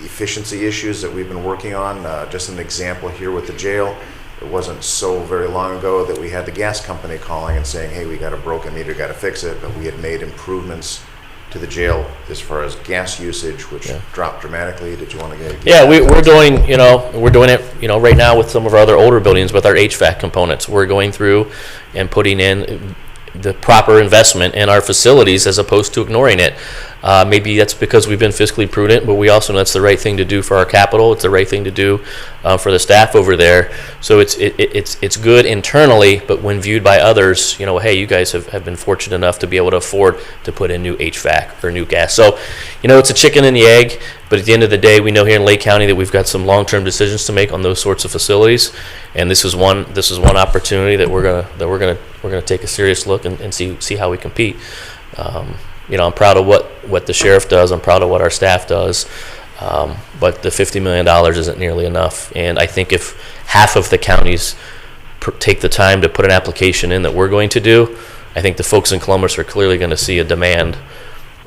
[SPEAKER 1] Efficiency issues that we've been working on, just an example here with the jail. It wasn't so very long ago that we had the gas company calling and saying, hey, we got a broken meter, got to fix it, but we had made improvements to the jail as far as gas usage, which dropped dramatically. Did you want to get?
[SPEAKER 18] Yeah, we're doing it right now with some of our other older buildings with our HVAC components. We're going through and putting in the proper investment in our facilities as opposed to ignoring it. Maybe that's because we've been fiscally prudent, but we also know that's the right thing to do for our capital. It's the right thing to do for the staff over there. So it's good internally, but when viewed by others, hey, you guys have been fortunate enough to be able to afford to put in new HVAC or new gas. So, it's a chicken and the egg, but at the end of the day, we know here in Lake County that we've got some long-term decisions to make on those sorts of facilities, and this is one opportunity that we're gonna take a serious look and see how we compete. I'm proud of what the sheriff does. I'm proud of what our staff does. But the $50 million isn't nearly enough. And I think if half of the counties take the time to put an application in that we're going to do, I think the folks in Columbus are clearly going to see a demand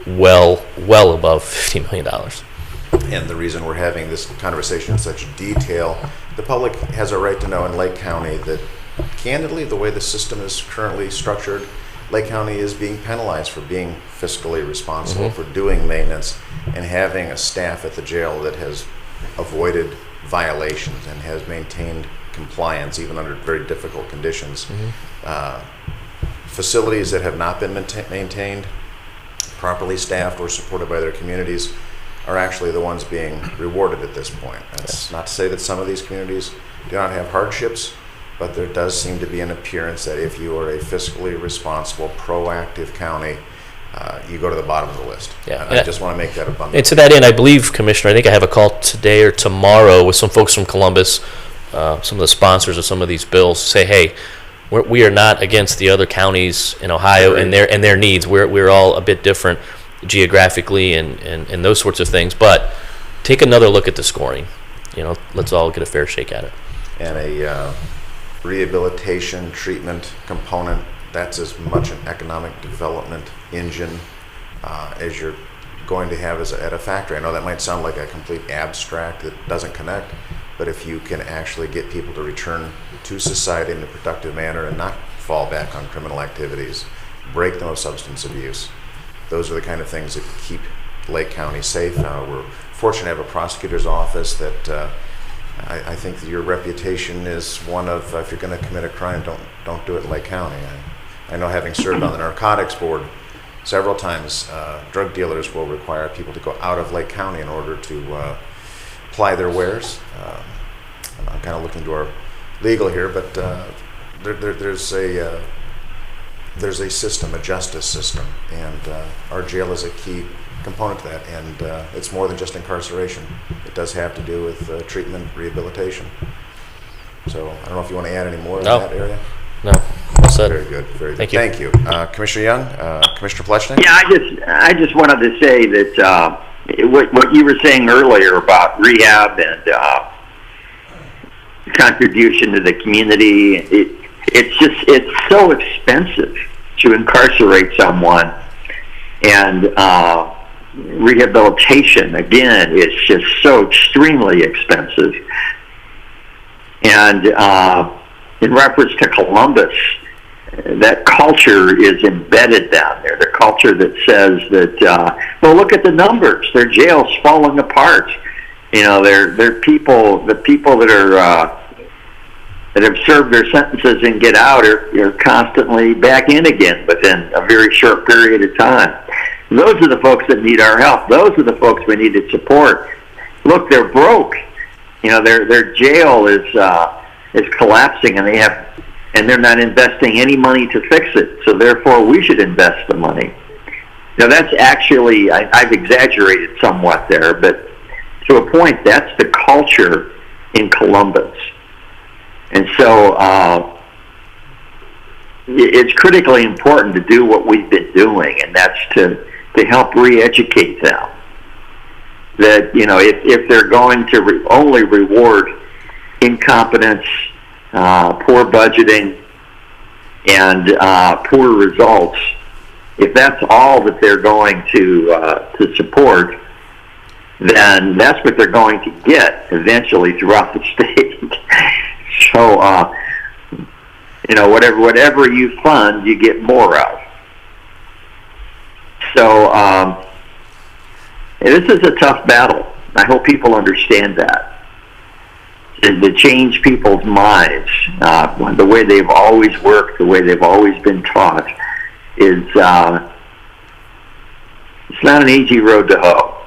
[SPEAKER 18] well above $50 million.
[SPEAKER 1] And the reason we're having this conversation in such detail, the public has a right to know in Lake County that, candidly, the way the system is currently structured, Lake County is being penalized for being fiscally responsible, for doing maintenance, and having a staff at the jail that has avoided violations and has maintained compliance even under very difficult conditions. Facilities that have not been maintained, properly staffed or supported by their communities are actually the ones being rewarded at this point. That's not to say that some of these communities do not have hardships, but there does seem to be an appearance that if you are a fiscally responsible, proactive county, you go to the bottom of the list.
[SPEAKER 18] Yeah.
[SPEAKER 1] And I just want to make that abundant.
[SPEAKER 18] And to that end, I believe, Commissioner, I think I have a call today or tomorrow with some folks from Columbus, some of the sponsors of some of these bills, say, hey, we are not against the other counties in Ohio and their needs. We're all a bit different geographically and those sorts of things. But take another look at the scoring. Let's all get a fair shake at it.
[SPEAKER 1] And a rehabilitation treatment component, that's as much an economic development engine as you're going to have at a factory. I know that might sound like a complete abstract that doesn't connect, but if you can actually get people to return to society in a productive manner and not fall back on criminal activities, break them of substance abuse, those are the kind of things that keep Lake County safe. We're fortunate to have a prosecutor's office that I think that your reputation is one of, if you're going to commit a crime, don't do it in Lake County. I know, having served on the narcotics board several times, drug dealers will require people to go out of Lake County in order to ply their wares. I'm kind of looking to our legal here, but there's a system, a justice system, and our jail is a key component to that, and it's more than just incarceration. It does have to do with treatment, rehabilitation. So I don't know if you want to add any more in that area?
[SPEAKER 18] No, well said.
[SPEAKER 1] Very good, very good.
[SPEAKER 18] Thank you.
[SPEAKER 1] Thank you. Commissioner Young, Commissioner Plechnik?
[SPEAKER 4] Yeah, I just wanted to say that what you were saying earlier about rehab and contribution to the community, it's so expensive to incarcerate someone, and rehabilitation, again, is just so extremely expensive. And in reference to Columbus, that culture is embedded down there. The culture that says that, well, look at the numbers. Their jail's falling apart. They're people. The people that are that have served their sentences and get out are constantly back in again within a very short period of time. Those are the folks that need our help. Those are the folks we need to support. Look, they're broke. Their jail is collapsing, and they're not investing any money to fix it. So therefore, we should invest the money. Now, that's actually, I've exaggerated somewhat there, but to a point, that's the culture in Columbus. And so it's critically important to do what we've been doing, and that's to help re-educate them. That, if they're going to only reward incompetence, poor budgeting, and poor results, if that's all that they're going to support, then that's what they're going to get eventually throughout the state. So, whatever you fund, you get more of. So, this is a tough battle. I hope people understand that. To change people's minds, the way they've always worked, the way they've always been taught, is it's not an easy road to hoe.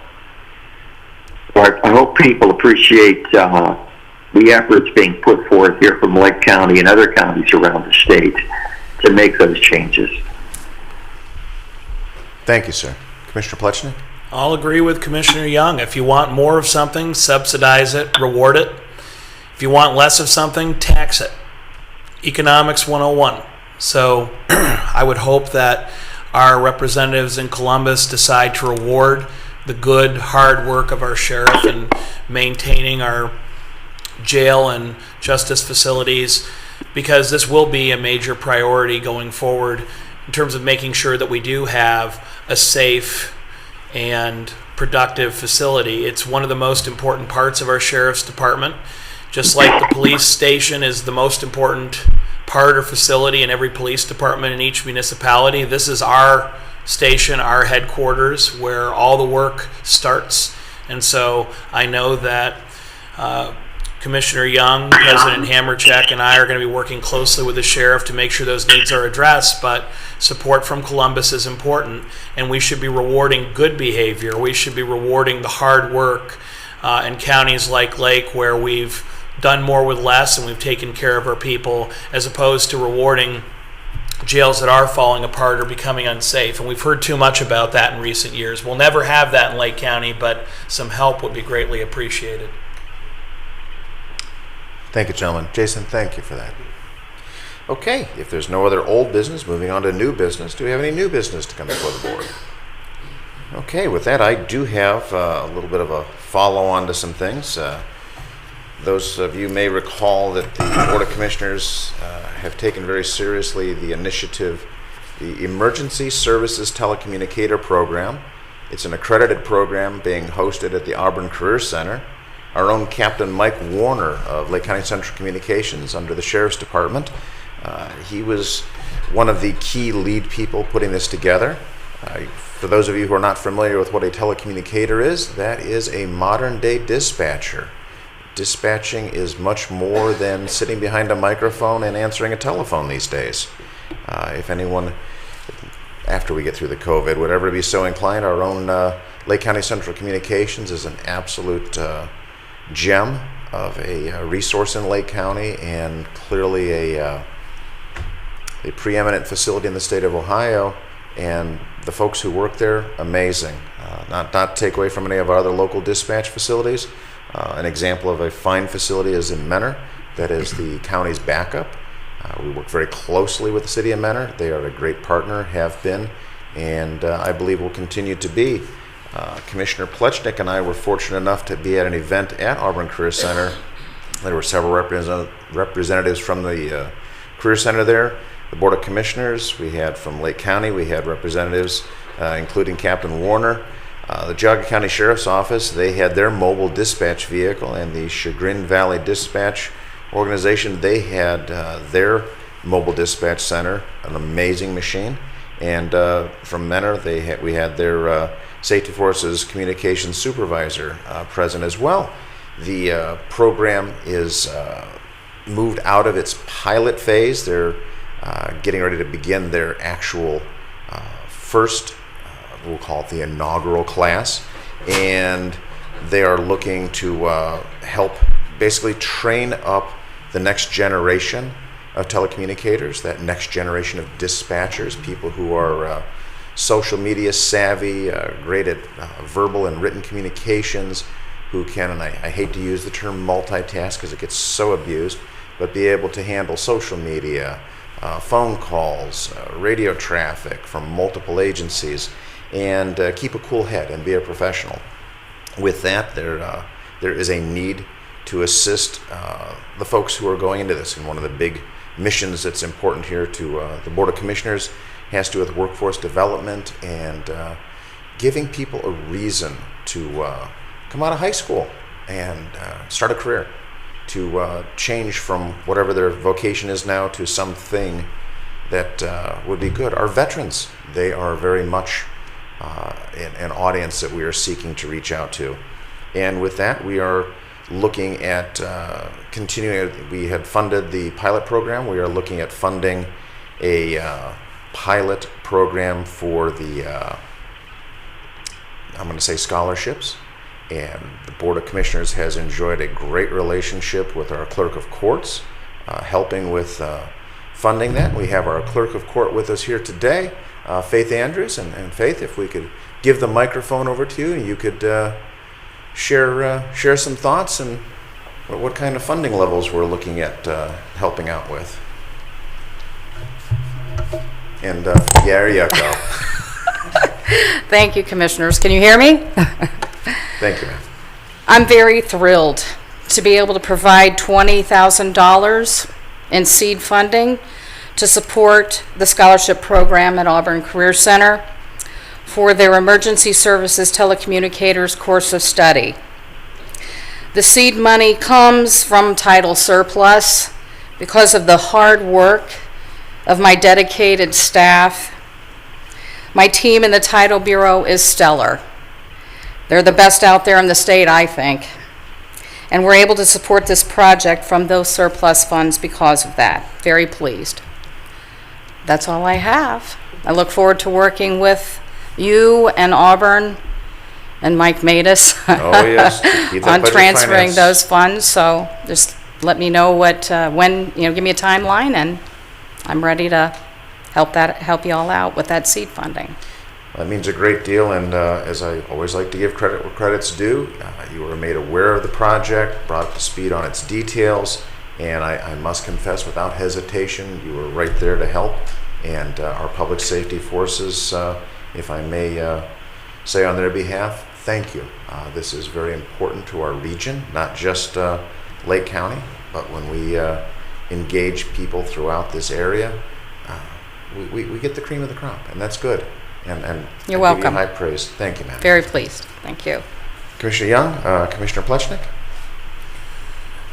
[SPEAKER 4] But I hope people appreciate the efforts being put forth here from Lake County and other counties around the state to make those changes.
[SPEAKER 1] Thank you, sir. Commissioner Plechnik?
[SPEAKER 2] I'll agree with Commissioner Young. If you want more of something, subsidize it, reward it. If you want less of something, tax it. Economics 101. So I would hope that our representatives in Columbus decide to reward the good, hard work of our sheriff in maintaining our jail and justice facilities, because this will be a major priority going forward in terms of making sure that we do have a safe and productive facility. It's one of the most important parts of our sheriff's department. Just like the police station is the most important part or facility in every police department in each municipality. This is our station, our headquarters, where all the work starts. And so I know that Commissioner Young, President Hammercheck, and I are going to be working closely with the sheriff to make sure those needs are addressed, but support from Columbus is important, and we should be rewarding good behavior. We should be rewarding the hard work in counties like Lake, where we've done more with less and we've taken care of our people, as opposed to rewarding jails that are falling apart or becoming unsafe. And we've heard too much about that in recent years. We'll never have that in Lake County, but some help would be greatly appreciated.
[SPEAKER 1] Thank you, gentlemen. Jason, thank you for that. Okay, if there's no other old business, moving on to new business. Do we have any new business to come before the board? Okay, with that, I do have a little bit of a follow-on to some things. Those of you may recall that the Board of Commissioners have taken very seriously the initiative, the Emergency Services Telecommunicator Program. It's an accredited program being hosted at the Auburn Career Center. Our own Captain Mike Warner of Lake County Central Communications under the Sheriff's Department. He was one of the key lead people putting this together. For those of you who are not familiar with what a telecommunicator is, that is a modern-day dispatcher. Dispatching is much more than sitting behind a microphone and answering a telephone these days. If anyone, after we get through the COVID, would ever be so inclined, our own Lake County Central Communications is an absolute gem of a resource in Lake County, and clearly a preeminent facility in the state of Ohio. And the folks who work there, amazing. Not to take away from any of our other local dispatch facilities. An example of a fine facility is in Mentor. That is the county's backup. We work very closely with the city of Mentor. They are a great partner, have been, and I believe will continue to be. Commissioner Plechnik and I were fortunate enough to be at an event at Auburn Career Center. There were several representatives from the Career Center there. The Board of Commissioners, we had from Lake County, we had representatives including Captain Warner. The Geauga County Sheriff's Office, they had their mobile dispatch vehicle, and the Chagrin Valley Dispatch Organization, they had their mobile dispatch center, an amazing machine. And from Mentor, we had their Safety Forces Communications Supervisor present as well. The program is moved out of its pilot phase. They're getting ready to begin their actual first, we'll call it the inaugural class, and they are looking to help basically train up the next generation of telecommunicators, that next generation of dispatchers, people who are social media savvy, great at verbal and written communications, who can, and I hate to use the term multitask because it gets so abused, but be able to handle social media, phone calls, radio traffic from multiple agencies, and keep a cool head and be a professional. With that, there is a need to assist the folks who are going into this. And one of the big missions that's important here to the Board of Commissioners has to do with workforce development and giving people a reason to come out of high school and start a career, to change from whatever their vocation is now to something that would be good. Our veterans, they are very much an audience that we are seeking to reach out to. And with that, we are looking at continuing. We had funded the pilot program. We are looking at funding a pilot program for the, I'm going to say scholarships. And the Board of Commissioners has enjoyed a great relationship with our Clerk of Courts, helping with funding that. We have our Clerk of Court with us here today, Faith Andrews. And Faith, if we could give the microphone over to you, and you could share some thoughts and what kind of funding levels we're looking at helping out with. And there you go.
[SPEAKER 19] Thank you, Commissioners. Can you hear me?
[SPEAKER 1] Thank you, ma'am.
[SPEAKER 19] I'm very thrilled to be able to provide $20,000 in seed funding to support the scholarship program at Auburn Career Center for their Emergency Services Telecommunicators course of study. The seed money comes from title surplus because of the hard work of my dedicated staff. My team in the Title Bureau is stellar. They're the best out there in the state, I think. And we're able to support this project from those surplus funds because of that. Very pleased. That's all I have. I look forward to working with you and Auburn and Mike Matus on transferring those funds. So just let me know when, give me a timeline, and I'm ready to help you all out with that seed funding.
[SPEAKER 1] That means a great deal, and as I always like to give credit where credit's due, you were made aware of the project, brought up to speed on its details, and I must confess, without hesitation, you were right there to help. And our public safety forces, if I may say on their behalf, thank you. This is very important to our region, not just Lake County, but when we engage people throughout this area, we get the cream of the crop, and that's good. And
[SPEAKER 19] you're welcome.
[SPEAKER 1] Give you high praise. Thank you, ma'am.
[SPEAKER 19] Very pleased. Thank you.
[SPEAKER 1] Commissioner Young, Commissioner Plechnik.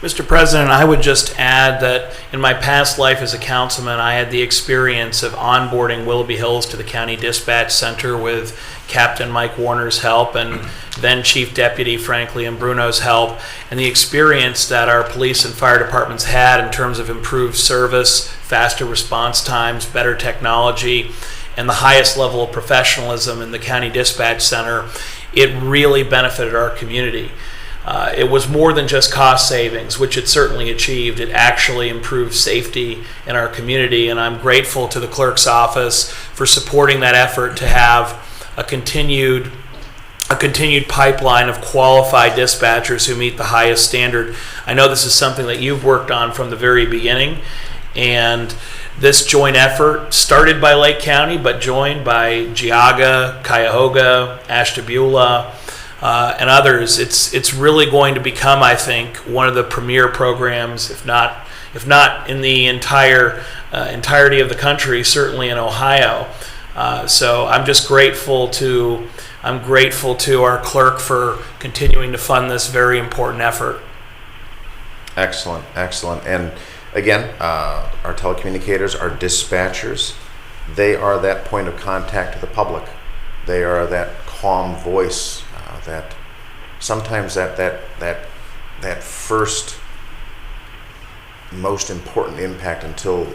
[SPEAKER 2] Mr. President, I would just add that in my past life as a councilman, I had the experience of onboarding Willoughby Hills to the County Dispatch Center with Captain Mike Warner's help and then Chief Deputy Frank Bruno's help, and the experience that our police and fire departments had in terms of improved service, faster response times, better technology, and the highest level of professionalism in the County Dispatch Center. It really benefited our community. It was more than just cost savings, which it certainly achieved. It actually improved safety in our community, and I'm grateful to the clerk's office for supporting that effort to have a continued pipeline of qualified dispatchers who meet the highest standard. I know this is something that you've worked on from the very beginning, and this joint effort started by Lake County, but joined by Geauga, Cuyahoga, Ashtabula, and others. It's really going to become, I think, one of the premier programs, if not in the entirety of the country, certainly in Ohio. So I'm just grateful to our clerk for continuing to fund this very important effort.
[SPEAKER 1] Excellent, excellent. And again, our telecommunicators, our dispatchers, they are that point of contact to the public. They are that calm voice, that sometimes that first most important impact until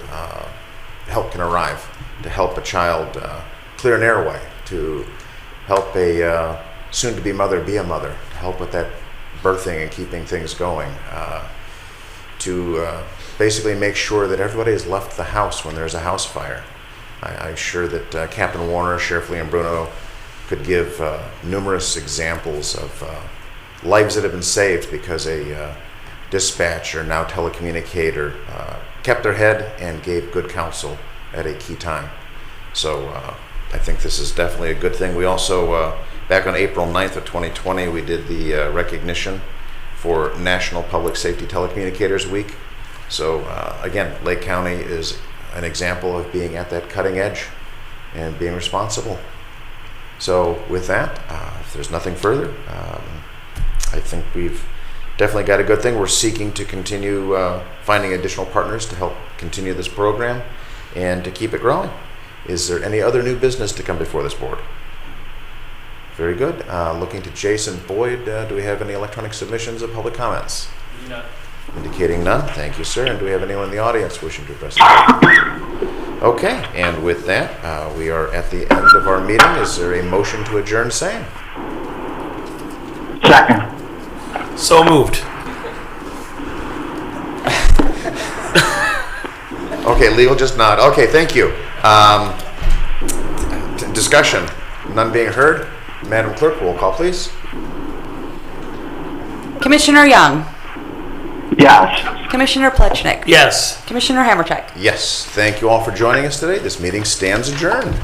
[SPEAKER 1] help can arrive, to help a child clear an airway, to help a soon-to-be mother be a mother, to help with that birthing and keeping things going, to basically make sure that everybody has left the house when there's a house fire. I'm sure that Captain Warner, Sheriff Liam Bruno could give numerous examples of lives that have been saved because a dispatcher, now telecommunicator, kept their head and gave good counsel at a key time. So I think this is definitely a good thing. We also, back on April 9th of 2020, we did the recognition for National Public Safety Telecommunicators Week. So again, Lake County is an example of being at that cutting edge and being responsible. So with that, if there's nothing further, I think we've definitely got a good thing. We're seeking to continue finding additional partners to help continue this program and to keep it growing. Is there any other new business to come before this board? Very good. Looking to Jason Boyd, do we have any electronic submissions of public comments?
[SPEAKER 2] No.
[SPEAKER 1] Indicating none. Thank you, sir. And do we have anyone in the audience wishing to address the board? Okay, and with that, we are at the end of our meeting. Is there a motion to adjourn same?
[SPEAKER 4] Second.
[SPEAKER 2] So moved.
[SPEAKER 1] Okay, legal just nod. Okay, thank you. Discussion. None being heard. Madam Clerk, roll call, please.
[SPEAKER 3] Commissioner Young.
[SPEAKER 4] Yes.
[SPEAKER 3] Commissioner Plechnik.
[SPEAKER 2] Yes.
[SPEAKER 3] Commissioner Hamercheck.
[SPEAKER 1] Yes. Thank you all for joining us today. This meeting stands adjourned.